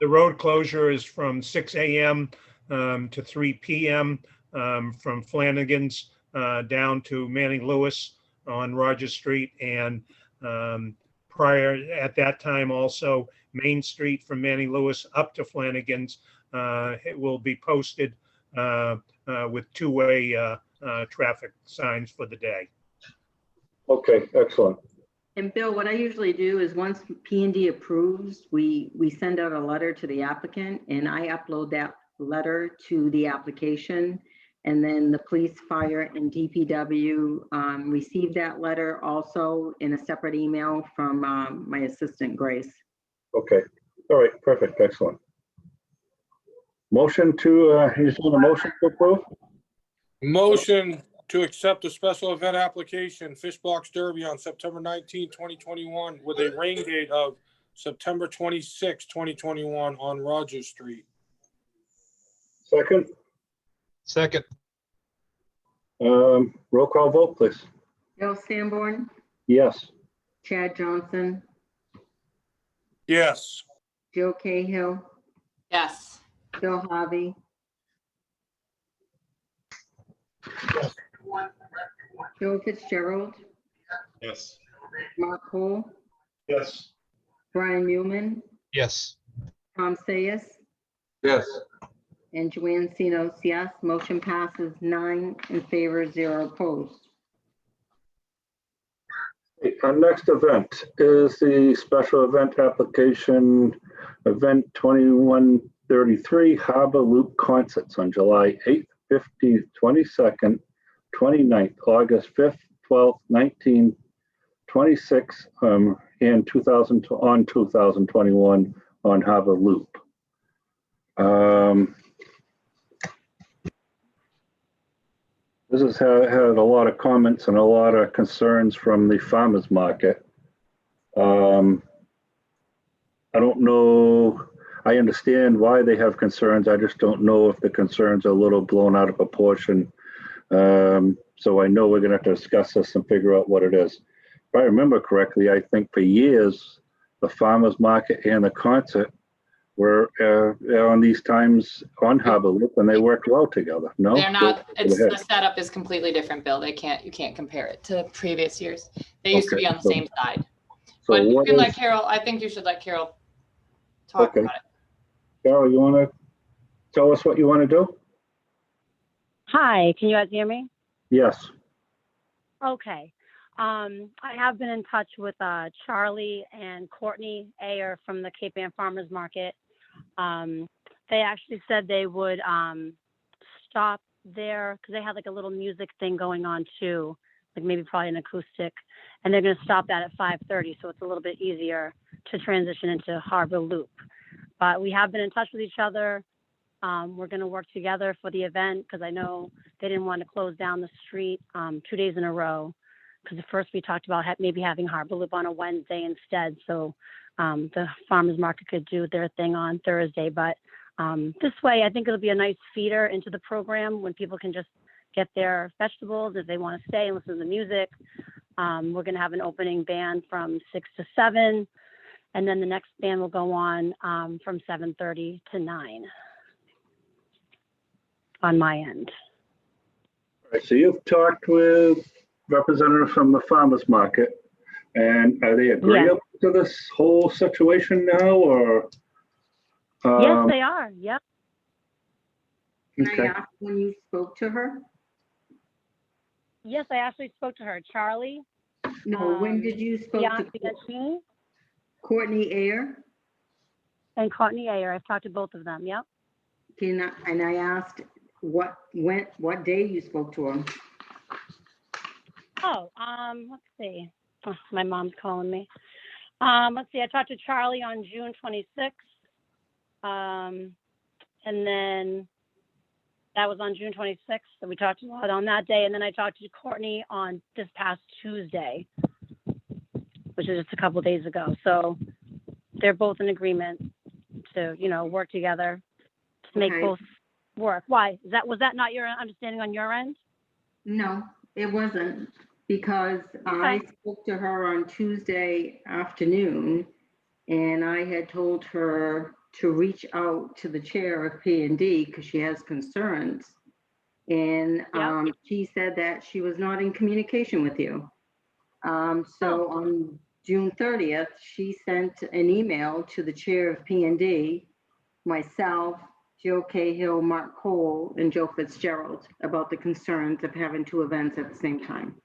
The road closure is from 6 a.m. To 3 p.m. From Flanagan's down to Manning Lewis on Roger Street, and prior at that time also Main Street from Manning Lewis up to Flanagan's. It will be posted with two-way traffic signs for the day. Okay, excellent. And Bill, what I usually do is once P&D approves, we send out a letter to the applicant, and I upload that letter to the application. And then the police, fire, and DPW receive that letter also in a separate email from my assistant, Grace. Okay. All right. Perfect. Excellent. Motion to, he's doing a motion to approve? Motion to accept the special event application, Fish Box Derby on September 19, 2021, with a rain date of September 26, 2021 on Roger Street. Second? Second. Roll call vote, please. Bill Sanborn, Yes. Chad Johnson, Yes. Joe Cahill, Yes. Bill Harvey, Joe Fitzgerald, yes. Mark Cole, Yes. Brian Mulman, Yes. Tom Sayers, Yes. and Joanne Sinos, yes. Motion passes 9 in favor, 0 opposed. Our next event is the special event application, event 2133 Harbor Loop Concerts on July 8th, 15th, 22nd, 29th, August 5th, 12th, 19th, 26th, and 2021 on Harbor Loop. This has had a lot of comments and a lot of concerns from the farmers market. I don't know, I understand why they have concerns. I just don't know if the concerns are a little blown out of proportion. So I know we're gonna have to discuss this and figure out what it is. If I remember correctly, I think for years, the farmer's market and the concert were on these times on Harbor Loop, and they worked well together. No, They're not, Go it's, ahead. the setup is completely different, Bill. You can't compare it to previous years. They used to Okay, be on the so- same side. So But you what can let is, Carol, I think you should let Carol talk Okay. about it. Carol, you want to tell us what you want to do? Hi, can you guys hear me? Yes. Okay. I have been in touch with Charlie and Courtney Ayer from the Cape Ann Farmers Market. They actually said they would stop there because they had like a little music thing going on too, like maybe probably an acoustic, and they're going to stop that at 5:30, so it's a little bit easier to transition into Harbor Loop. But we have been in touch with each other. We're going to work together for the event because I know they didn't want to close down the street 2 days in a row. Because at first we talked about maybe having Harbor Loop on a Wednesday instead, so the farmers market could do their thing on Thursday. But this way, I think it'll be a nice feeder into the program when people can just get their vegetables if they want to stay and listen to the music. We're going to have an opening band from 6 to 7, and then the next band will go on from 7:30 to 9 on my end. All right, so you've talked with representative from the farmers market, and are they agreeable to this whole situation now, or? Yes, they are. Yep. Can I Okay. ask when you spoke to her? Yes, I actually spoke to her. Charlie. No, when did you spoke to Bianchini Courtney Ayer? and Courtney Ayer. I've talked to both of them. Yep. And I asked what day you spoke to him? Oh, let's see. Oh, my mom's calling me. Let's see. I talked to Charlie on June 26th. And then that was on June 26th. So we talked a lot on that day. And then I talked to Courtney on this past Tuesday, which is just a couple of days ago. So they're both in agreement to, work together to make Okay. both work. Why? Was that not your understanding on your end? No, it wasn't, because I spoke to her on Tuesday afternoon, and I had told her to reach out to the chair of P&D because she has concerns. And she said that she was not in communication with you. So on June 30th, she sent an email to the chair of P&D, myself, Joe Cahill, Mark Cole, and Joe Fitzgerald about the concerns of having two events at the same time.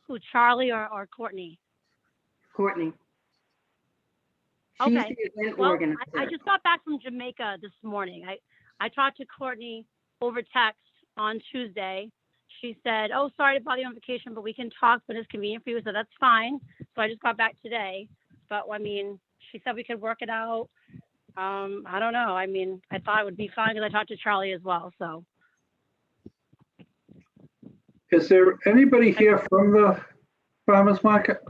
Who, Charlie or Courtney? Courtney. She's Okay. the event Well, organizer. I just got back from Jamaica this morning. I talked to Courtney over text on Tuesday. She said, "Oh, sorry to bother you on vacation, but we can talk when it's convenient for you." So that's fine. So I just got back today. But I mean, she said we could work it out. I don't know. I mean, I thought it would be fine because I talked to Charlie as well. So Is there anybody here from the farmers market?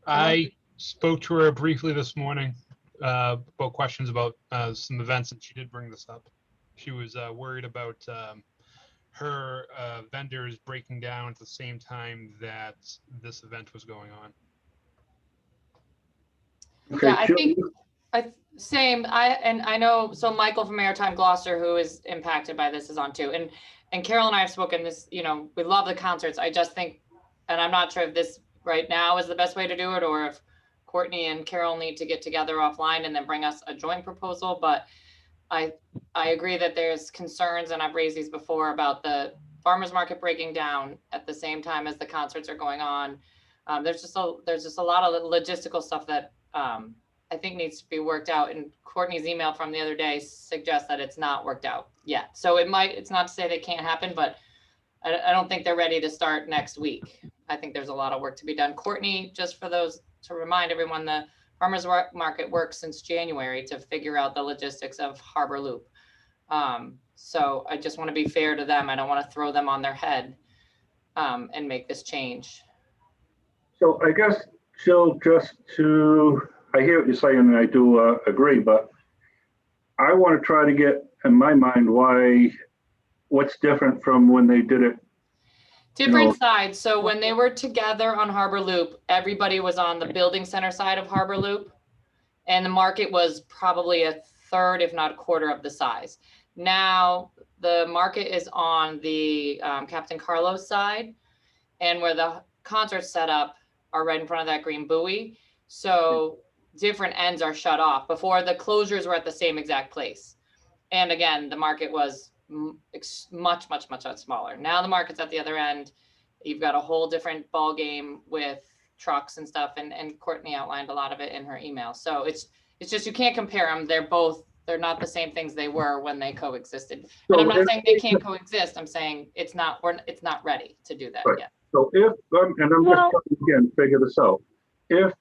I spoke to her briefly this morning about questions about some events, and she did bring this up. She was worried about her vendors breaking down at the same time that this event was going on. Okay, Yeah, I Jill, think, I know, so Michael from Maritime Gloucester, who is impacted by this, is on too. And Carol and I have spoken this, we love the concerts. I just think, and I'm not sure if this right now is the best way to do it, or if Courtney and Carol need to get together offline and then bring us a joint proposal. But I agree that there's concerns, and I've raised these before, about the farmers market breaking down at the same time as the concerts are going on. There's just a lot of logistical stuff that I think needs to be worked out. And Courtney's email from the other day suggests that it's not worked out yet. So it's not to say they can't happen, but I don't think they're ready to start next week. I think there's a lot of work to be done. Courtney, just for those, to remind everyone, the farmers market works since January to figure out the logistics of Harbor Loop. So I just want to be fair to them. I don't want to throw them on their head and make this change. So I guess, Jill, I hear what you're saying, and I do agree, but I want to try to get in my mind what's different from when they did it Different sides. So when they were together on Harbor Loop, everybody was on the building center side of Harbor Loop. And the market was probably a third, if not a quarter of the size. Now, the market is on the Captain Carlos side, and where the concerts set up are right in front of that green buoy. So different ends are shut off. Before, the closures were at the same exact place. And again, the market was much smaller. Now the market's at the other end. You've got a whole different ball game with trucks and stuff, and Courtney outlined a lot of it in her email. So it's just, you can't compare them. They're not the same things they were when they coexisted. And I'm not saying they can't coexist. I'm saying it's not ready to do that Right. yet. So if, and I'm just trying to again figure this out, if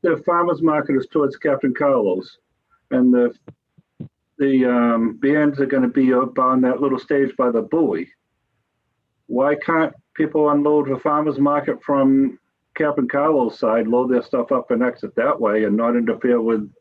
the farmer's market is towards Captain Carlos and the bands are going to be up on that little stage by the buoy, why can't people unload the farmer's market from Captain Carlos side, load their stuff up and exit that way and not interfere with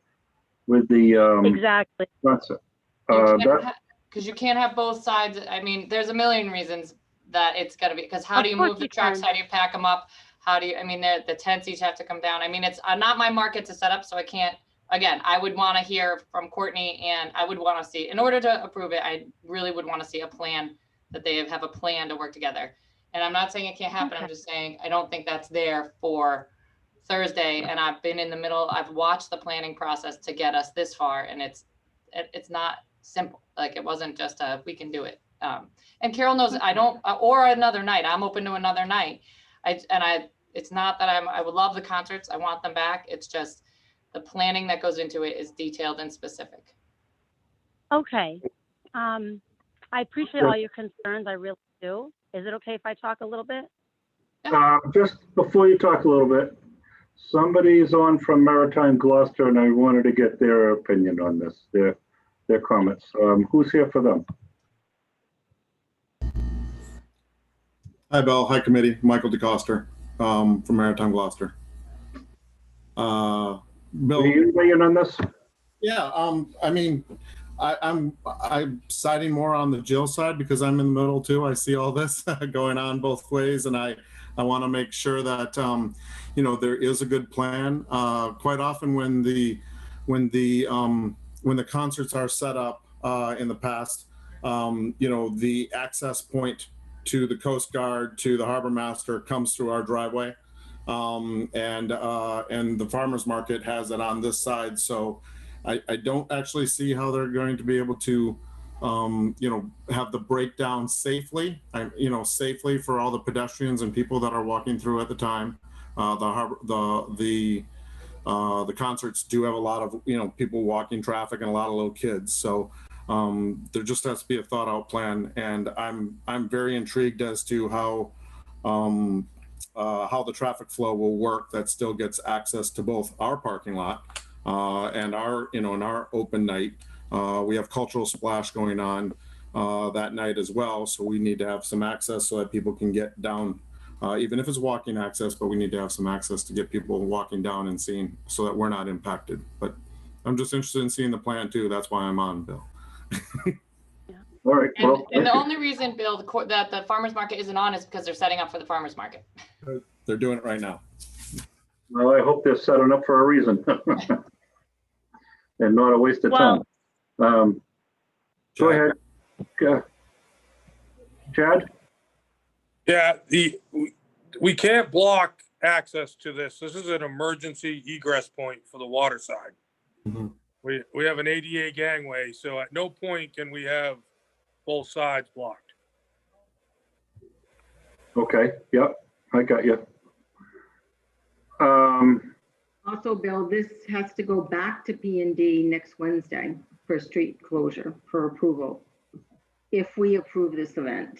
the Exactly. concert? Because you can't have both sides. I mean, there's a million reasons that it's got to be, because how do you move the trucks? How do you pack them up? The tents each have to come down. I mean, it's not my market to set up, so I can't. Again, I would want to hear from Courtney, and I would want to see, in order to approve it, I really would want to see a plan, that they have a plan to work together. And I'm not saying it can't happen. I'm just saying, I don't think that's there for Thursday. And I've been in the middle, I've watched the planning process to get us this far, and it's not simple. Like, it wasn't just we can do it. And Carol knows or another night, I'm open to another night. It's not that I would love the concerts. I want them back. It's just, the planning that goes into it is detailed and specific. Okay. I appreciate all your concerns. I really do. Is it okay if I talk a little bit? Just before you talk a little bit, somebody's on from Maritime Gloucester, and I wanted to get their opinion on this, their comments. Who's here for them? Hi, Bill. Hi, committee. Michael DeCoster from Maritime Gloucester. Bill, are you weighing on this? Yeah, I mean, I'm siding more on the Jill side because I'm in the middle too. I see all this going on both ways, and I want to make sure that there is a good plan. Quite often when the concerts are set up in the past, the access point to the Coast Guard, to the Harbor Master, comes through our driveway. And the farmer's market has it on this side. So I don't actually see how they're going to be able to, have the breakdown safely, safely for all the pedestrians and people that are walking through at the time. The concerts do have a lot of, people walking traffic and a lot of little kids. So there just has to be a thought out plan. And I'm very intrigued as to how the traffic flow will work that still gets access to both our parking lot and our, in our open night. We have Cultural Splash going on that night as well. So we need to have some access so that people can get down, even if it's walking access, but we need to have some access to get people walking down and seeing so that we're not impacted. But I'm just interested in seeing the plan too. That's why I'm on, Bill. All right. Well, and the only reason, Bill, that the farmer's market isn't on is because they're setting up for the farmer's market. They're doing it right now. Well, I hope they're setting up for a reason and not a waste of time. Go ahead. Chad? Yeah, we can't block access to this. This is an emergency egress point for the water side. Mm-hmm. We have an ADA gangway, so at no point can we have both sides blocked. Okay, yep, I got you. Also, Bill, this has to go back to P&D next Wednesday for street closure for approval, if we approve this event.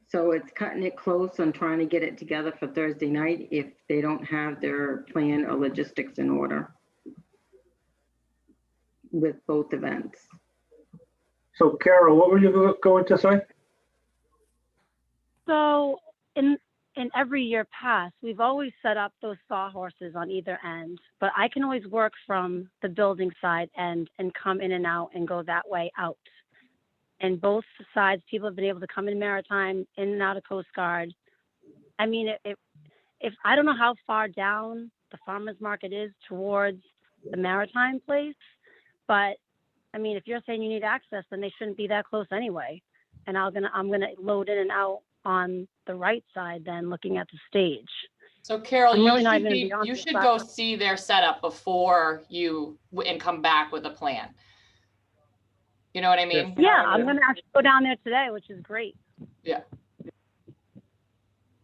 So it's cutting it close on trying to get it together for Thursday night if they don't have their plan or logistics in order with both events. So Carol, what were you going to say? So in every year past, we've always set up those sawhorses on either end, but I can always work from the building side and come in and out and go that way out. and both sides, people have been able to come in Maritime, in and out of Coast Guard. I mean, if I don't know how far down the farmer's market is towards the Maritime place, but I mean, if you're saying you need access, then they shouldn't be that close anyway. And I'm gonna load in and out on the right side, then looking at the stage. So Carol, I'm you really not should even be, beyond you the should fact go that- see their setup before you, and come back with a plan. You know what I mean? Yeah, I'm gonna actually go down there today, which is great. Yeah.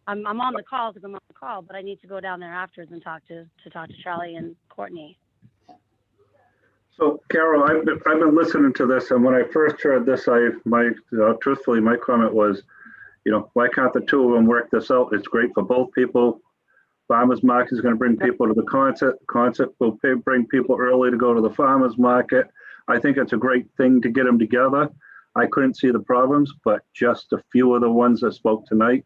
I'm on the call because I'm on the call, but I need to go down there afterwards and talk to Charlie and Courtney. So Carol, I've been listening to this, and when I first heard this, truthfully, my comment was, why can't the two of them work this out? It's great for both people. Farmers market is going to bring people to the concert. Concert will bring people early to go to the farmers market. I think it's a great thing to get them together. I couldn't see the problems, but just a few of the ones that spoke tonight,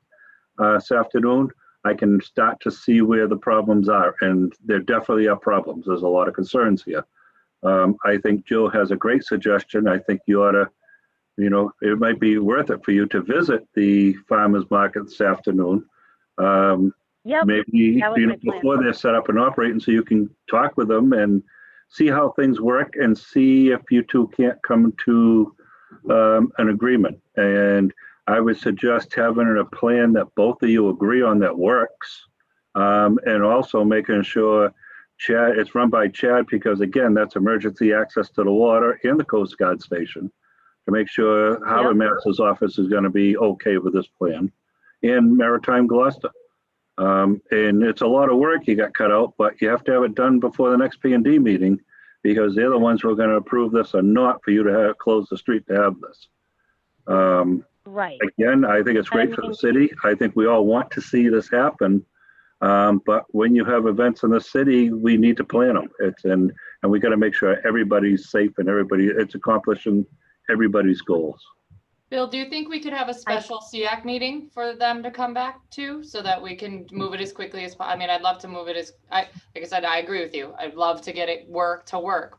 this afternoon, I can start to see where the problems are, and there definitely are problems. There's a lot of concerns here. I think Joe has a great suggestion. I think you ought to, it might be worth it for you to visit the farmers market this afternoon. Maybe before they're set up and operating, so you can talk with them and see how things work and see if you two can't come to an agreement. And I would suggest having a plan that both of you agree on that works, and also making sure Chad, it's run by Chad, because again, that's emergency access to the water and the Coast Guard station, to make sure Harbor Master's office is going to be okay with this plan, and Maritime Gloucester. And it's a lot of work you got cut out, but you have to have it done before the next P&D meeting, because they're the ones who are going to approve this or not for you to close the street to have this. Right. Again, I think it's great for the city. I think we all want to see this happen. But when you have events in the city, we need to plan them. And we got to make sure everybody's safe and it's accomplishing everybody's goals. Bill, do you think we could have a special SEAC meeting for them to come back to, so that we can move it as quickly as possible? I mean, I'd love to move it like I said, I agree with you. I'd love to get it work,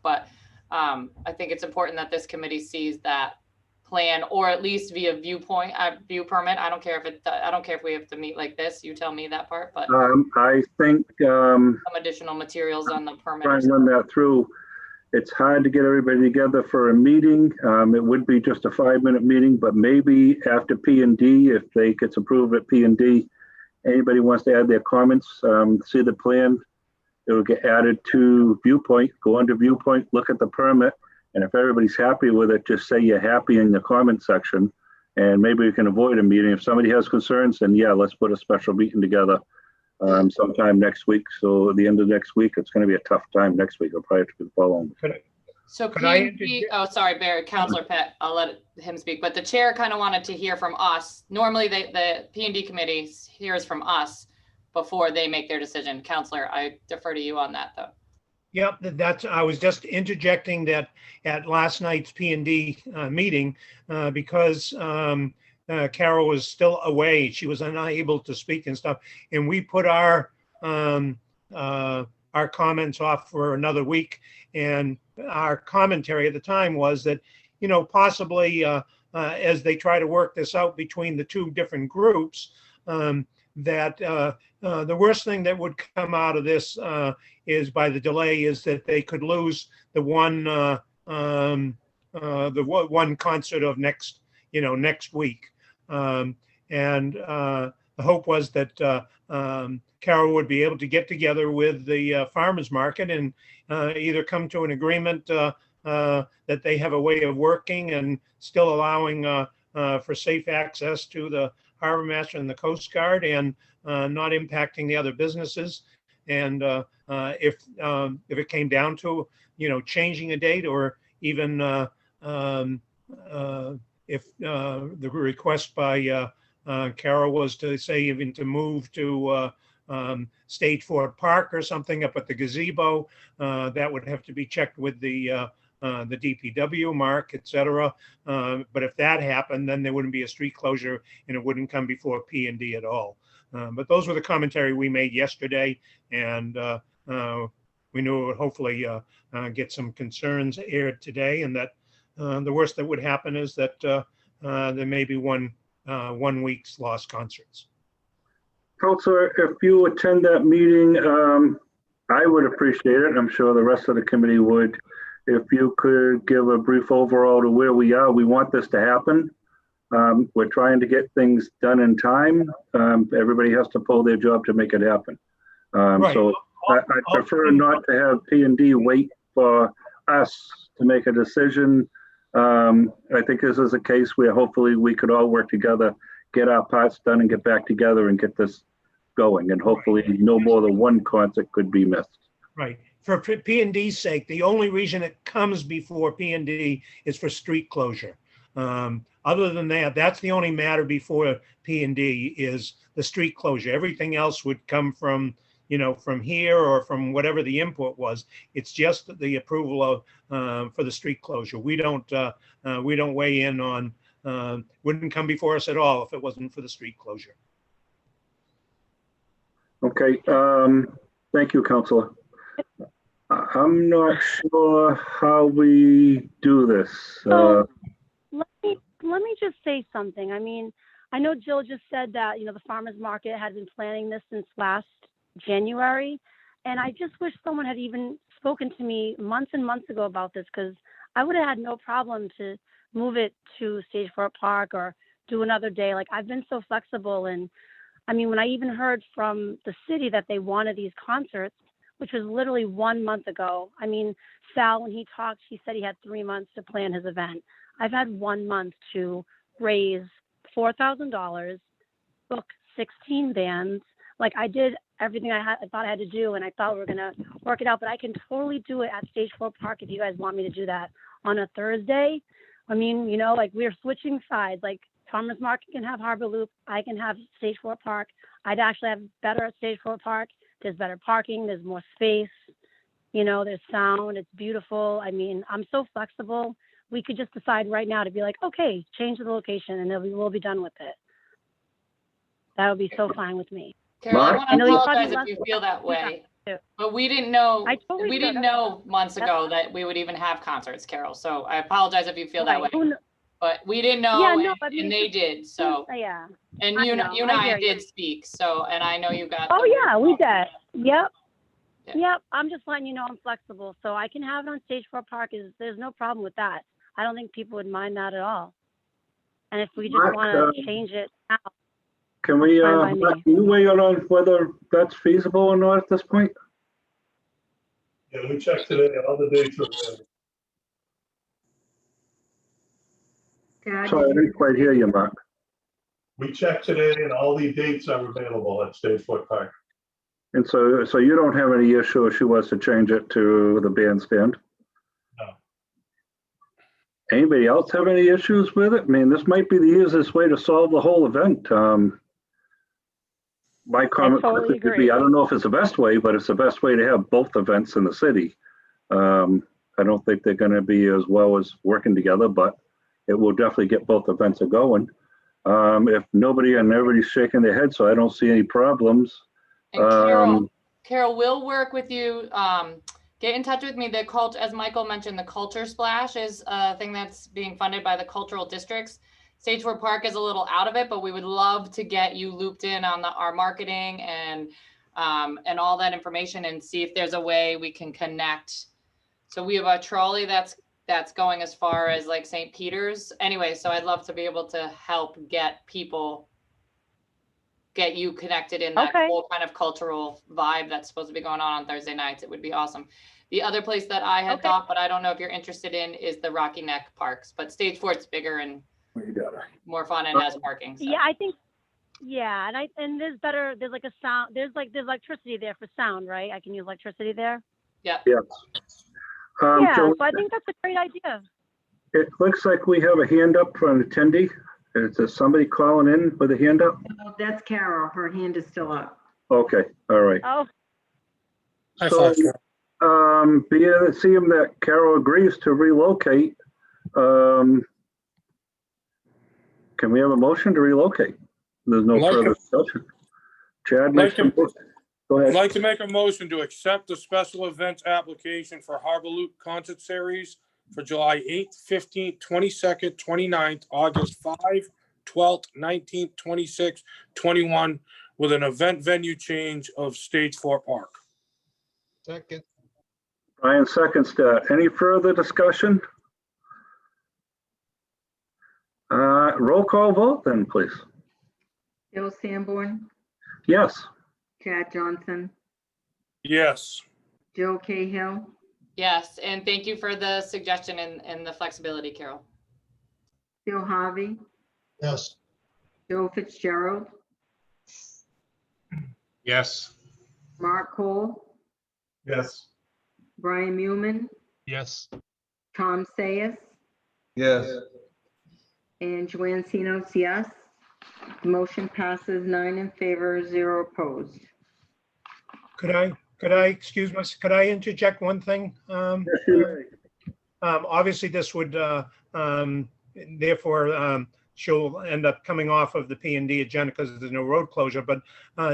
but I think it's important that this committee sees that plan, or at least via view permit. I don't care if we have to meet like this. You tell me that part, but I think some additional materials on the permit. Trying to run that through. It's hard to get everybody together for a meeting. It would be just a 5-minute meeting, but maybe after P&D, if they gets approved at P&D, anybody wants to add their comments, see the plan, it will get added to Viewpoint, go under Viewpoint, look at the permit, and if everybody's happy with it, just say you're happy in the comment section, and maybe we can avoid a meeting. If somebody has concerns, then yeah, let's put a special meeting together sometime next week. So at the end of next week, it's going to be a tough time next week. It'll probably have to be the following. So P&D, oh, sorry, Barry, Councilor Pett, I'll let him speak, but the chair kind of wanted to hear from us. Normally the P&D committee hears from us before they make their decision. Councilor, I defer to you on that though. Yep, I was just interjecting that at last night's P&D meeting, because Carol was still away. She was unable to speak and stuff. And we put our comments off for another week. And our commentary at the time was that, possibly as they try to work this out between the two different groups, that the worst thing that would come out of this is, by the delay, is that they could lose the one concert of next week. And the hope was that Carol would be able to get together with the farmers market and either come to an agreement that they have a way of working and still allowing for safe access to the harbor master and the Coast Guard, and not impacting the other businesses. And if it came down to, changing a date, or even if the request by Carol was to say even to move to State Fort Park or something up at the gazebo, that would have to be checked with the DPW, Mark, et cetera. But if that happened, then there wouldn't be a street closure and it wouldn't come before P&D at all. But those were the commentary we made yesterday, and we knew it would hopefully get some concerns aired today, and that the worst that would happen is that there may be one week's lost concerts. Counselor, if you attend that meeting, I would appreciate it. I'm sure the rest of the committee would. If you could give a brief overall to where we are. We want this to happen. We're trying to get things done in time. Everybody has to pull their job to make it happen. Right. So I prefer not to have P&D wait for us to make a decision. I think this is a case where hopefully we could all work together, get our parts done and get back together and get this going. And hopefully no more than one concert could be missed. Right. For P&D's sake, the only reason it comes before P&D is for street closure. Other than that, that's the only matter before P&D is the street closure. Everything else would come from, from here or from whatever the input was. It's just the approval of for the street closure. We don't weigh in on. Wouldn't come before us at all if it wasn't for the street closure. Okay. Thank you, Councilor. I'm not sure how we do this. Let me just say something. I mean, I know Jill just said that, the farmers market had been planning this since last January. And I just wish someone had even spoken to me months and months ago about this, because I would have had no problem to move it to Stage Fort Park or do another day. Like, I've been so flexible. And I mean, when I even heard from the city that they wanted these concerts, which was literally 1 month ago. I mean, Sal, when he talked, he said he had 3 months to plan his event. I've had 1 month to raise $4,000, book 16 bands. Like, I did everything I thought I had to do, and I thought we were going to work it out. But I can totally do it at Stage Fort Park if you guys want me to do that on a Thursday. I mean, like, we're switching sides. Like, Farmers Market can have Harbor Loop. I can have Stage Fort Park. I'd actually have better at Stage Fort Park. There's better parking. There's more space. There's sound. It's beautiful. I mean, I'm so flexible. We could just decide right now to be like, okay, change the location, and then we'll be done with it. That would be so fine with me. Carol, I want to apologize if you feel that way, but we didn't know. We didn't know months ago that we would even have concerts, Carol. So I apologize if you feel that way. But we didn't know, and they did. So yeah. And you and I did speak. So, and I know you got. Oh yeah, we did. Yep. Yep. I'm just letting you know I'm flexible, so I can have it on Stage Fort Park. There's no problem with that. I don't think people would mind that at all. And if we just want to change it now. Can we, can you weigh in on whether that's feasible or not at this point? Yeah, we checked today, all the dates are available. Sorry, I didn't quite hear you, Mark. We checked today and all the dates are available at Stage Fort Park. And so you don't have any issue if she was to change it to the bandstand? No. Anybody else have any issues with it? I mean, this might be the easiest way to solve the whole event. My comment totally could be, I don't know if it's the best way, but it's the best way to have both events in the city. I don't think they're going to be as well as working together, but it will definitely get both events going. If nobody and everybody's shaking their head, so I don't see any problems. And Carol will work with you. Get in touch with me. As Michael mentioned, the Culture Splash is a thing that's being funded by the cultural districts. Stage Fort Park is a little out of it, but we would love to get you looped in on our marketing and all that information, and see if there's a way we can connect. So we have a trolley that's going as far as like St. Peter's. Anyway, so I'd love to be able to help get you connected in that whole kind of cultural vibe that's supposed to be going on Thursday nights. It would be awesome. The other place that I had thought, but I don't know if you're interested in, is the Rocky Neck Parks. But Stage Fort's bigger and more fun and has parking. So. Yeah, I think. Yeah, and there's like a sound. There's electricity there for sound, right? I can use electricity there. Yeah. Yes. Yeah, so I think that's a great idea. It looks like we have a hand up for an attendee. Is there somebody calling in with a hand up? No, that's Carol. Her hand is still up. Okay, all right. Oh. So, seeing that Carol agrees to relocate, can we have a motion to relocate? There's no further discussion. Chad, go ahead. I'd like to make a motion to accept the special events application for Harbor Loop Concert Series for July 8th, 15th, 22nd, 29th, August 5, 12th, 19th, 26th, 21, with an event venue change of Stage 4 Park. Second. Brian seconds that. Any further discussion? Roll call vote then, please. Bill Sanborn, Yes. Chad Johnson, Yes. Jill Cahill, Yes, and thank you for the suggestion and the flexibility, Carol. Bill Harvey, Yes. Joe Fitzgerald, Yes. Mark Cole, Yes. Brian Mulman, Yes. Tom Sayers, Yes. and Joanne Sinos, yes. The motion passes 9 in favor, 0 opposed. Could I, excuse me, could I interject one thing? Yes, you may. Obviously, this would, therefore, she'll end up coming off of the P and D agenda because there's no road closure. But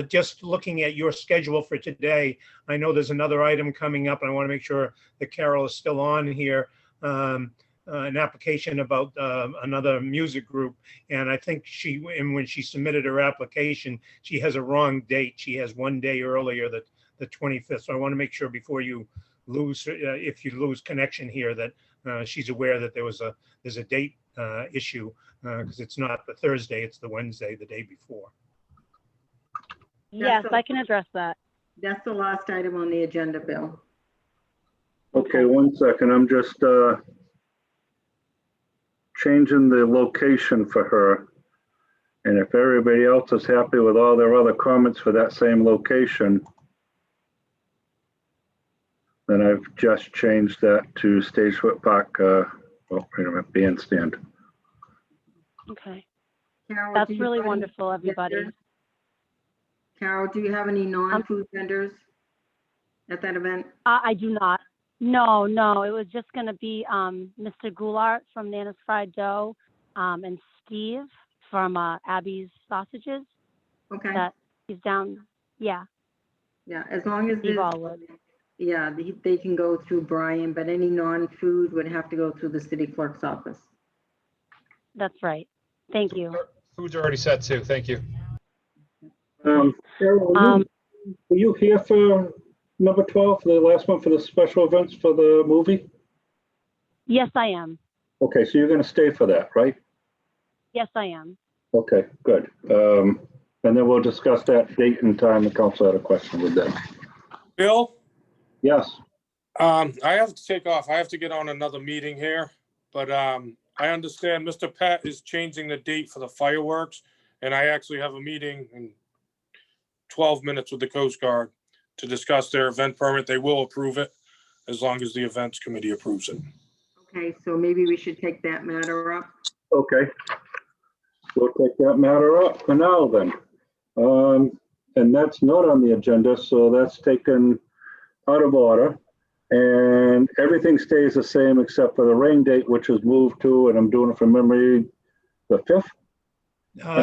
just looking at your schedule for today, I know there's another item coming up, and I want to make sure that Carol is still on here. An application about another music group. And I think when she submitted her application, she has a wrong date. She has one day earlier, the 25th. So I want to make sure before you lose, if you lose connection here, that she's aware that there's a date issue, because it's not the Thursday, it's the Wednesday, the day before. Yes, I can address that. That's the last item on the agenda, Bill. Okay, 1 second. I'm just changing the location for her. And if everybody else is happy with all their other comments for that same location, then I've just changed that to Stage 4 Park, wait a minute, bandstand. Okay. Carol, That's do you really have any wonderful, everybody. vendors? Carol, do you have any non-food vendors at that event? I do not. No, it was just going to be Mr. Goulart from Nana's Fried Dough and Steve from Abby's Sausages. Okay. That he's down. Yeah. Yeah, as long as Steve there's, Allwood. yeah, they can go through Brian, but any non-food would have to go through the city clerk's office. That's right. Thank you. Food's already set too. Thank you. Carol, were you here for number 12, the last one for the special events for the movie? Yes, I am. Okay, so you're going to stay for that, right? Yes, I am. Okay, good. And then we'll discuss that date and time. The council had a question with that. Bill, Yes. I have to take off. I have to get on another meeting here, but I understand Mr. Pat is changing the date for the fireworks, and I actually have a meeting in 12 minutes with the Coast Guard to discuss their event permit. They will approve it as long as the events committee approves it. Okay, so maybe we should take that matter up. Okay. We'll take that matter up for now then. And that's not on the agenda, so that's taken out of order. And everything stays the same except for the rain date, which is moved to, and I'm doing it from memory, the 5th?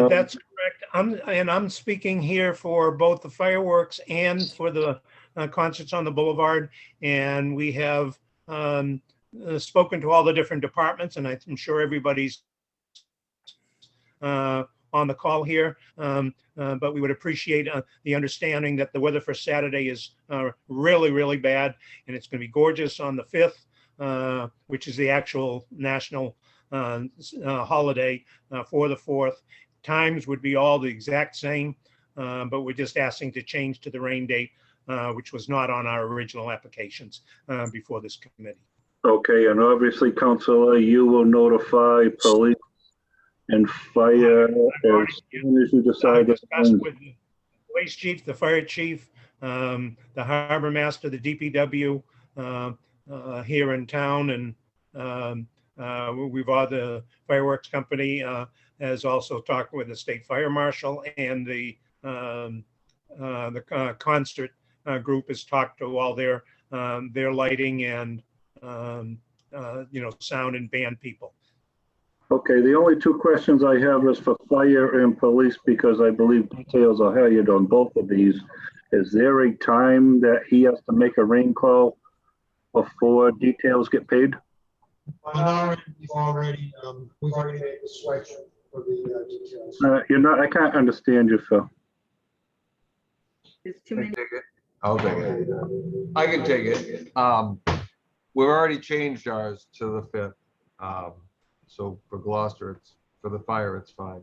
That's correct. I'm speaking here for both the fireworks and for the concerts on the boulevard. And we have spoken to all the different departments, and I'm sure everybody's on the call here. But we would appreciate the understanding that the weather for Saturday is really, really bad. And it's going to be gorgeous on the 5th, which is the actual national holiday for the 4th. Times would be all the exact same, but we're just asking to change to the rain date, which was not on our original applications before this committee. Okay, and obviously, Councilor, you will notify police and fire as soon as you decide. Discussed with the police chief, the fire chief, the harbor master, the DPW here in town, and we've all the fireworks company has also talked with the state fire marshal, and the concert group has talked to all their lighting and sound and band people. Okay, the only two questions I have is for fire and police, because I believe details are hired on both of these. Is there a time that he has to make a rain call before details get paid? On our end, we've already made the switch for the details. You're not, I can't understand you, Phil. There's too many. I'll take it. I can take it. We've already changed ours to the 5th. So for Gloucester, it's for the fire, it's fine.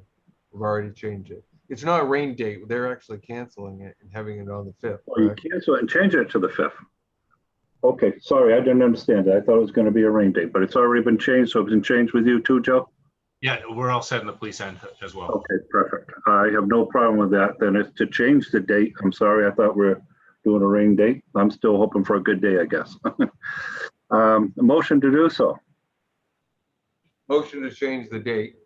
We've already changed it. It's not a rain date. They're actually canceling it and having it on the 5th. Oh, you cancel it and change it to the 5th. Okay, sorry, I didn't understand that. I thought it was going to be a rain date, but it's already been changed, so it's been changed with you too, Joe? Yeah, we're all set in the police end as well. Okay, perfect. I have no problem with that. Then it's to change the date. I'm sorry, I thought we were doing a rain date. I'm still hoping for a good day, I guess. A motion to do so. Motion to change the date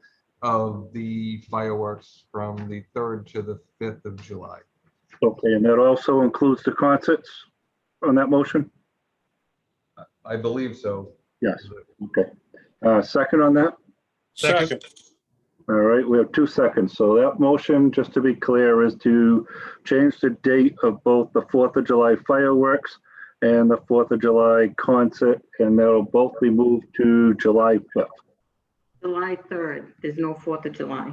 of the fireworks from the 3rd to the 5th of July. Okay, and that also includes the concerts on that motion? I believe so. Yes, okay. Second on that? Second. All right, we have 2 seconds. So that motion, just to be clear, is to change the date of both the 4th of July fireworks and the 4th of July concert, and that'll both be moved to July 5th. July 3rd. There's no 4th of July.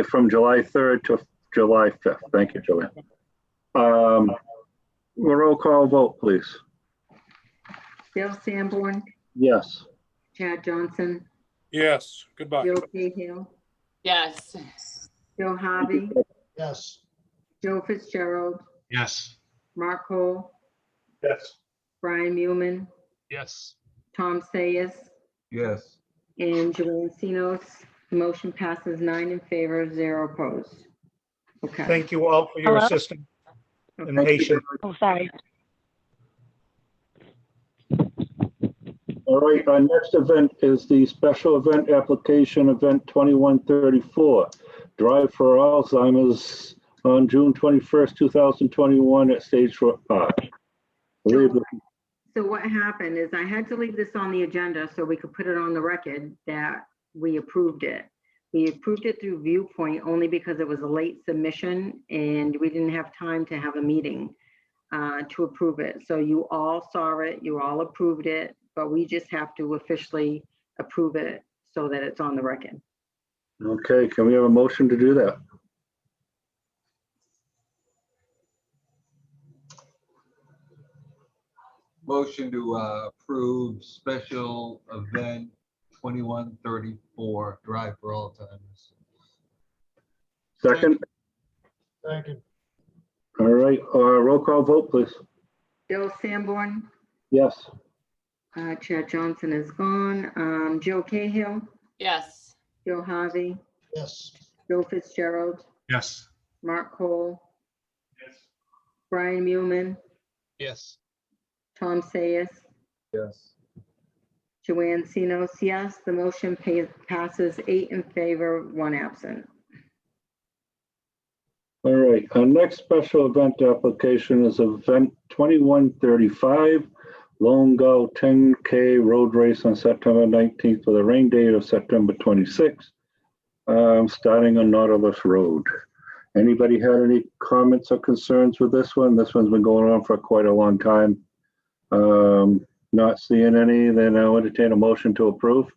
From July 3rd to July 5th. Thank you, Joanne. Roll call vote, please. Bill Sanborn, Yes. Chad Johnson, Yes, goodbye. Joe Cahill, Yes. Joe Harvey, Yes. Joe Fitzgerald, Yes. Mark Cole, Yes. Brian Mulman, Yes. Tom Sayers, Yes. and Joanne Sinos. The motion passes 9 in favor, 0 opposed. Okay. Thank you all for your Hello? assistance and Thank you. patience. Oh, sorry. All right, our next event is the special event application, event 2134, Drive for Alzheimer's on June 21st, 2021 at Stage Shore Park. So what happened is I had to leave this on the agenda so we could put it on the record that we approved it. We approved it through Viewpoint only because it was a late submission and we didn't have time to have a meeting to approve it. So you all saw it, you all approved it, but we just have to officially approve it so that it's on the record. Okay, can we have a motion to do that? Motion to approve special event 2134, Drive for Alzheimer's. Second? Thank you. All right, roll call vote, please. Bill Sanborn, Yes. Chad Johnson is gone. Joe Cahill, Yes. Joe Harvey, Yes. Joe Fitzgerald, Yes. Mark Cole, Yes. Brian Mulman, Yes. Tom Sayers, Yes. Joanne Sinos, yes. The motion passes 8 in favor, 1 absent. All right, our next special event application is event 2135, Lone Gull 10K road race on September 19th with a rain date of September 26th, starting on Nautilus Road. Anybody had any comments or concerns with this one? This one's been going on for quite a long time. Not seeing any, then I'll entertain a motion to approve.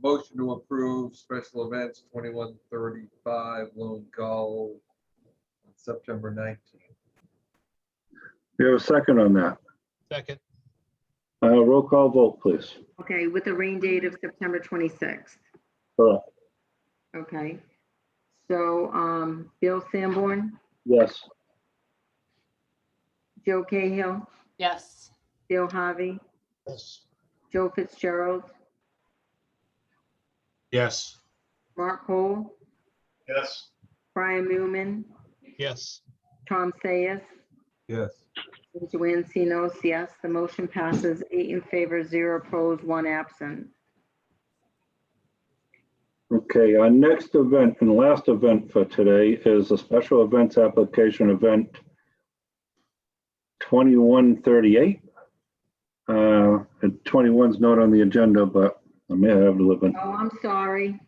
Motion to approve special events 2135, Lone Gull on September 19th. You have a second on that? Second. Roll call vote, please. Okay, with the rain date of September 26th. Correct. Okay. So, Bill Sanborn, Yes. Joe Cahill, Yes. Bill Harvey, Yes. Joe Fitzgerald, Yes. Mark Cole, Yes. Brian Mulman, Yes. Tom Sayers, Yes. and Joanne Sinos, yes. The motion passes 8 in favor, 0 opposed, 1 absent. Okay, our next event and last event for today is a special events application event 2138. And 21's not on the agenda, but I may have to live in. Oh, I'm sorry.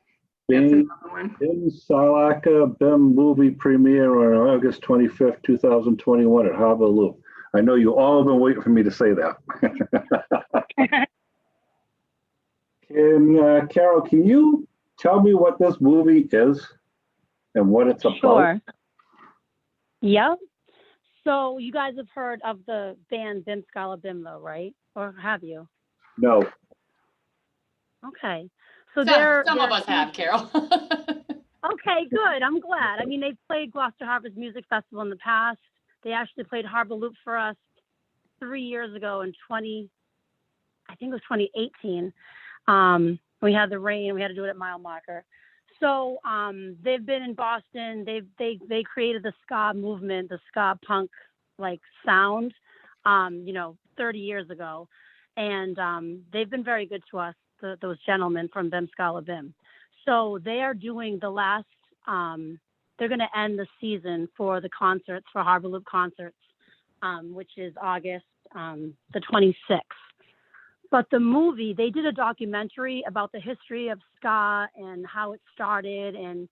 That's BIM another one. Salaka BIM movie premiere on August 25th, 2021 at Harbor Loop. I know you all have been waiting for me to say that. Carol, can you tell me what this movie is and what it's about? Sure. Yep. So you guys have heard of the band Bim Scala Bim, though, right? Or have you? No. Okay. So Some of us have, Carol. Okay, good. I'm glad. I mean, they've played Gloucester Harbor's Music Festival in the past. They actually played Harbor Loop for us 3 years ago in I think it was 2018. We had the rain. We had to do it at mile marker. So they've been in Boston. They created the ska movement, the ska punk like sound, 30 years ago, and they've been very good to us. Those gentlemen from Bim Scala Bim. So they are doing the last. They're going to end the season for the concerts, for Harbor Loop concerts, which is August the 26th. But the movie, they did a documentary about the history of ska and how it started, and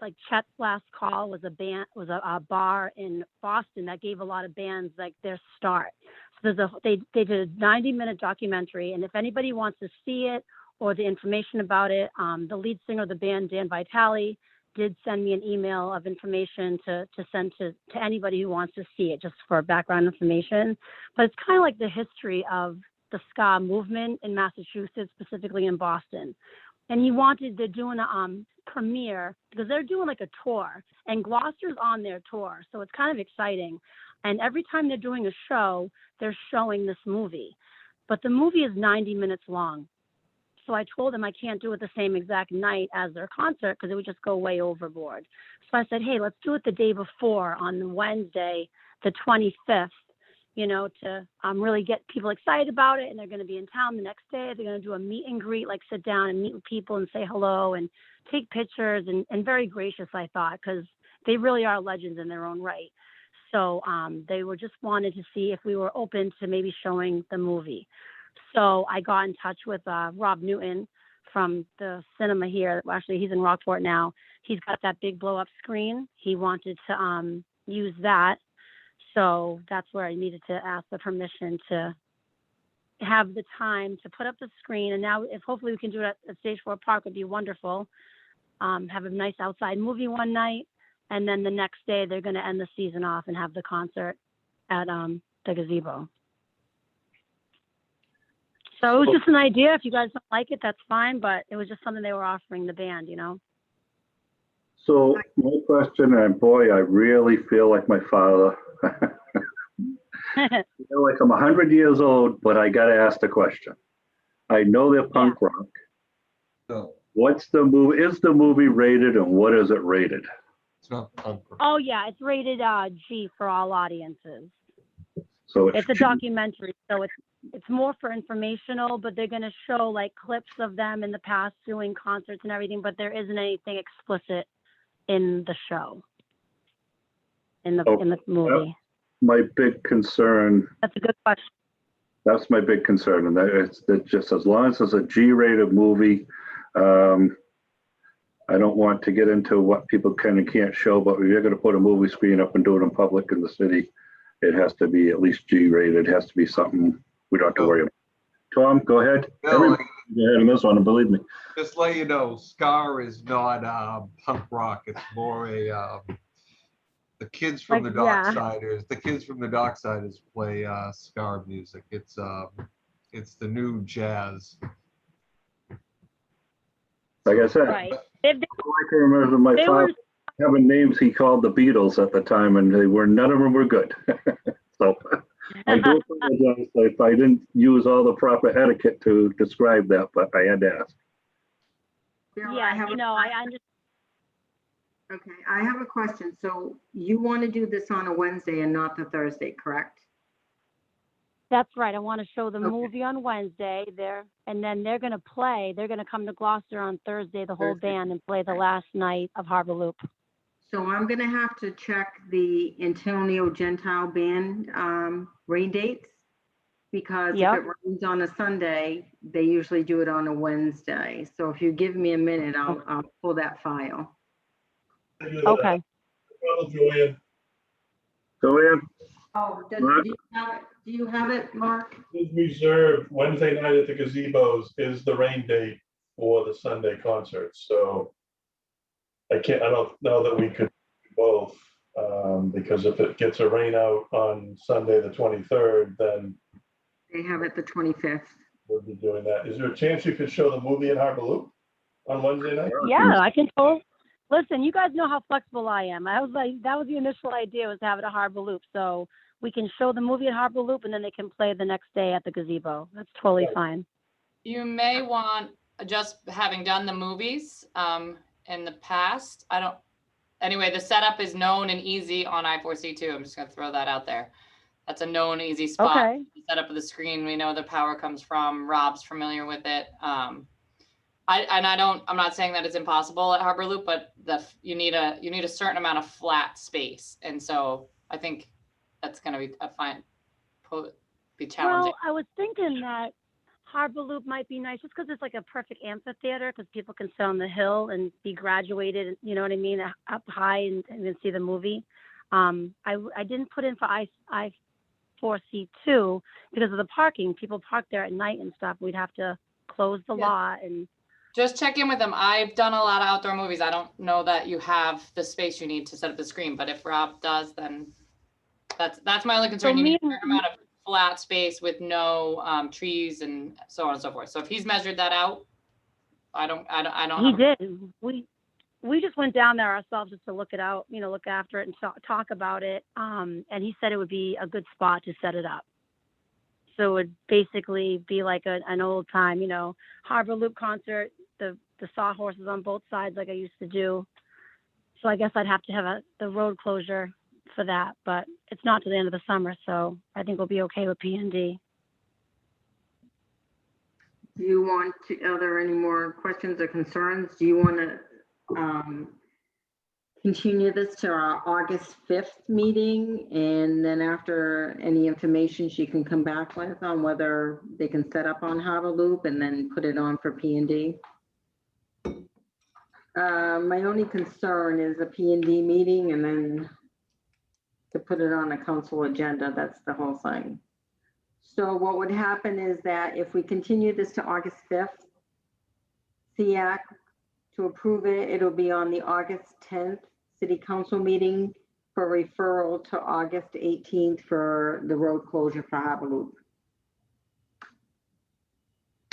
like Chet's Last Call was a bar in Boston that gave a lot of bands like their start. So they did a 90-minute documentary, and if anybody wants to see it or the information about it, the lead singer of the band, Dan Vitale, did send me an email of information to send to anybody who wants to see it, just for background information. But it's kind of like the history of the ska movement in Massachusetts, specifically in Boston. And they're doing a premiere because they're doing like a tour, and Gloucester's on their tour. So it's kind of exciting. And every time they're doing a show, they're showing this movie. But the movie is 90 minutes long. So I told them I can't do it the same exact night as their concert because it would just go way overboard. So I said, hey, let's do it the day before on Wednesday, the 25th, to really get people excited about it. And they're going to be in town the next day. They're going to do a meet and greet, like sit down and meet with people and say hello and take pictures, and very gracious, I thought, because they really are legends in their own right. So they just wanted to see if we were open to maybe showing the movie. So I got in touch with Rob Newton from the cinema here. Actually, he's in Rockport now. He's got that big blow up screen. He wanted to use that. So that's where I needed to ask the permission to have the time to put up the screen. And now if hopefully we can do it at Stage 4 Park, would be wonderful. Have a nice outside movie one night. And then the next day they're going to end the season off and have the concert at the gazebo. So it was just an idea. If you guys don't like it, that's fine. But it was just something they were offering the band, So my question, and boy, I really feel like my father. I feel like I'm 100 years old, but I got to ask the question. I know they're punk rock. No, What's the movie? Is the movie rated, and what is it rated? it's not punk rock. Oh, yeah. It's rated G for all audiences. So It's a documentary, so it's more for informational, but they're going to show like clips of them in the past doing concerts and everything, but there isn't anything explicit in the show, in the movie. My big concern. That's a good question. That's my big concern, and that just as long as it's a G-rated movie, I don't want to get into what people can and can't show, but if you're going to put a movie screen up and do it in public in the city, it has to be at least G-rated. It has to be something we don't have to worry about. Tom, go ahead. No, Everybody go ahead on this one, and believe me. Just let you know, Scar is not punk rock. It's more the kids from the Docksiders. The kids from the Docksiders play Scar music. It's the new jazz. Like I said, Right. I can remember my father having names he called the Beatles at the time, and none of them were good. So I do apologize if I didn't use all the proper etiquette to describe that, but I had to ask. Bill, Yeah, I understand. Okay, I have a question. So you want to do this on a Wednesday and not the Thursday, correct? That's right. I want to show the Okay. movie on Wednesday there, and then they're going to play. They're going to come to Gloucester on Thursday, the whole band, and play the last night of Harbor Loop. So I'm gonna have to check the Antonio Gentile Band rain dates, because if it rains on a Sunday, they usually do it on a Wednesday. So if you give me a minute, I'll pull that file. Okay. Joanne. Joanne? Oh, do you have it, Mark? Is reserved Wednesday night at the gazebos is the rain date for the Sunday concert, so I don't know that we could do both, because if it gets a rain out on Sunday, the 23rd, then They have it the 25th. we'll be doing that. Is there a chance you could show the movie at Harbor Loop on Wednesday night? Yeah, I can totally. Listen, you guys know how flexible I am. I was like, that was the initial idea, was to have it at Harbor Loop. So we can show the movie at Harbor Loop and then they can play the next day at the gazebo. That's totally fine. You may want, just having done the movies in the past, anyway, the setup is known and easy on I4C2. I'm just gonna throw that out there. That's a known, easy spot. Okay. The setup of the screen, we know the power comes from. Rob's familiar with it. I'm not saying that it's impossible at Harbor Loop, but you need a certain amount of flat space. And so I think that's gonna be be challenging. Well, I was thinking that Harbor Loop might be nice just because it's like a perfect amphitheater because people can sit on the hill and be graduated, you know what I mean, up high and then see the movie. I didn't put in for I4C2 because of the parking. People park there at night and stuff. We'd have to close the lot and Just check in with them. I've done a lot of outdoor movies. I don't know that you have the space you need to set up the screen, but if Rob does, then that's my only concern. You need a certain amount of flat space with no trees and so on and so forth. So if he's measured that out, I don't. He did. We just went down there ourselves just to look it out, look after it and talk about it. And he said it would be a good spot to set it up. So it would basically be like an old time, Harbor Loop concert, the sawhorses on both sides like I used to do. So I guess I'd have to have the road closure for that, but it's not to the end of the summer, so I think we'll be okay with P&D. Do you want to, are there any more questions or concerns? Do you want to continue this to our August 5th meeting? And then after any information she can come back with on whether they can set up on Harbor Loop and then put it on for P&D? My only concern is a P&D meeting and then to put it on a council agenda, that's the whole thing. So what would happen is that if we continue this to August 5th, SEAC to approve it, it'll be on the August 10th City Council meeting for referral to August 18th for the road closure for Harbor Loop.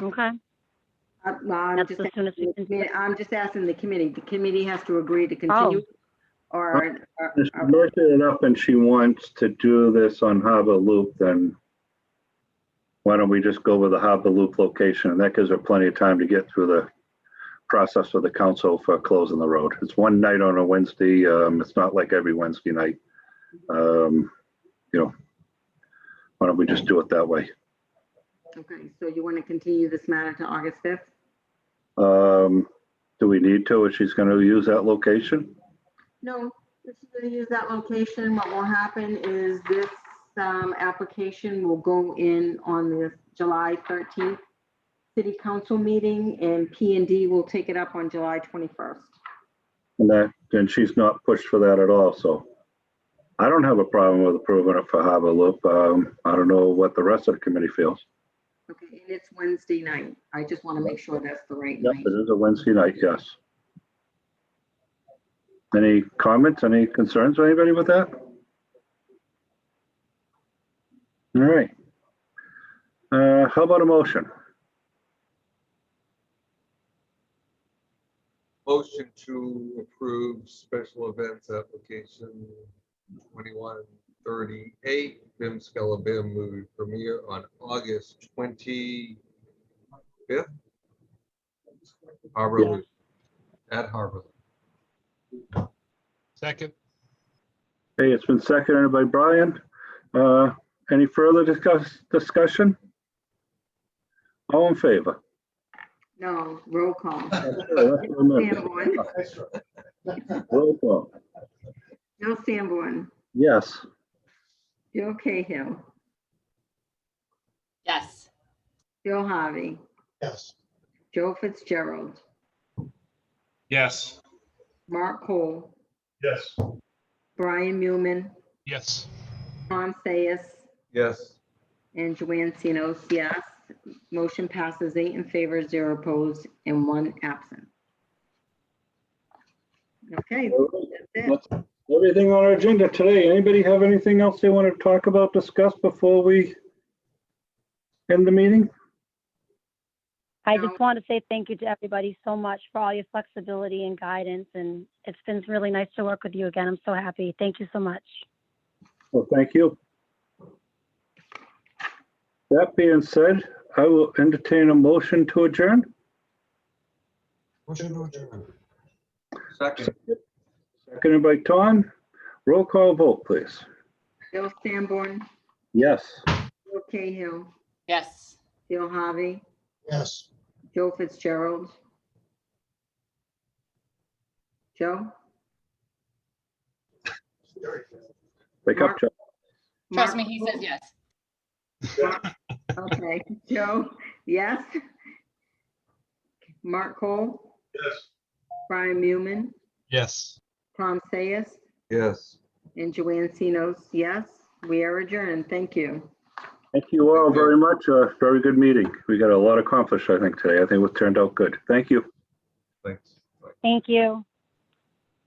Okay. I'm just asking the committee. The committee has to agree to continue. Or If she worked it up and she wants to do this on Harbor Loop, then why don't we just go with the Harbor Loop location? And that gives her plenty of time to get through the process with the council for closing the road. It's one night on a Wednesday. It's not like every Wednesday night. Why don't we just do it that way? okay, so you want to continue this matter to August 5th? Do we need to, if she's going to use that location? No, if you're going to use that location, what will happen is this application will go in on the July 13th City Council meeting and P&D will take it up on July 21st. And she's not pushed for that at all, so I don't have a problem with approving it for Harbor Loop. I don't know what the rest of the committee feels. Okay, and it's Wednesday night. I just want to make sure that's the right Yep, night. it is a Wednesday night, yes. Any comments, any concerns, anybody with that? All right. How about a motion? Motion to approve special events application 2138, Bim Skella Bim movie premiere on August 25th. Harbor Loop, at Harbor Loop. Second. Hey, it's been seconded by Brian. Any further discussion? All in favor? No, roll call. Sanborn. Roll call. Bill Sanborn, Yes. Bill Cahill, Yes. Bill Harvey, Yes. Joe Fitzgerald, Yes. Mark Cole, Yes. Brian Newman, Yes. Tom Sayes, Yes. and Joanne Sinos, yes. Motion passes 8 in favor, 0 opposed, and 1 absent. Okay, that's it. That's everything on our agenda today. Anybody have anything else they want to talk about, discuss before we end the meeting? I No. just want to say thank you to everybody so much for all your flexibility and guidance, and it's been really nice to work with you again. I'm so happy. Thank you so much. Well, thank you. That being said, I will entertain a motion to adjourn. Motion to adjourn. Second. Seconded by Tom. Roll call vote, please. Bill Sanborn, Yes. Bill Cahill, Yes. Bill Harvey, Yes. Joe Fitzgerald. Joe? Wake up, Joe. Trust me, Mark he Cole? says yes. Okay, Joe, yes. Mark Cole, Yes. Brian Newman, Yes. Tom Sayes, Yes. and Joanne Sinos, yes. We are adjourned. Thank you. Thank you all very much. Very good meeting. We got a lot accomplished, I think, today. I think it turned out good. Thank you. Thanks. Thank you.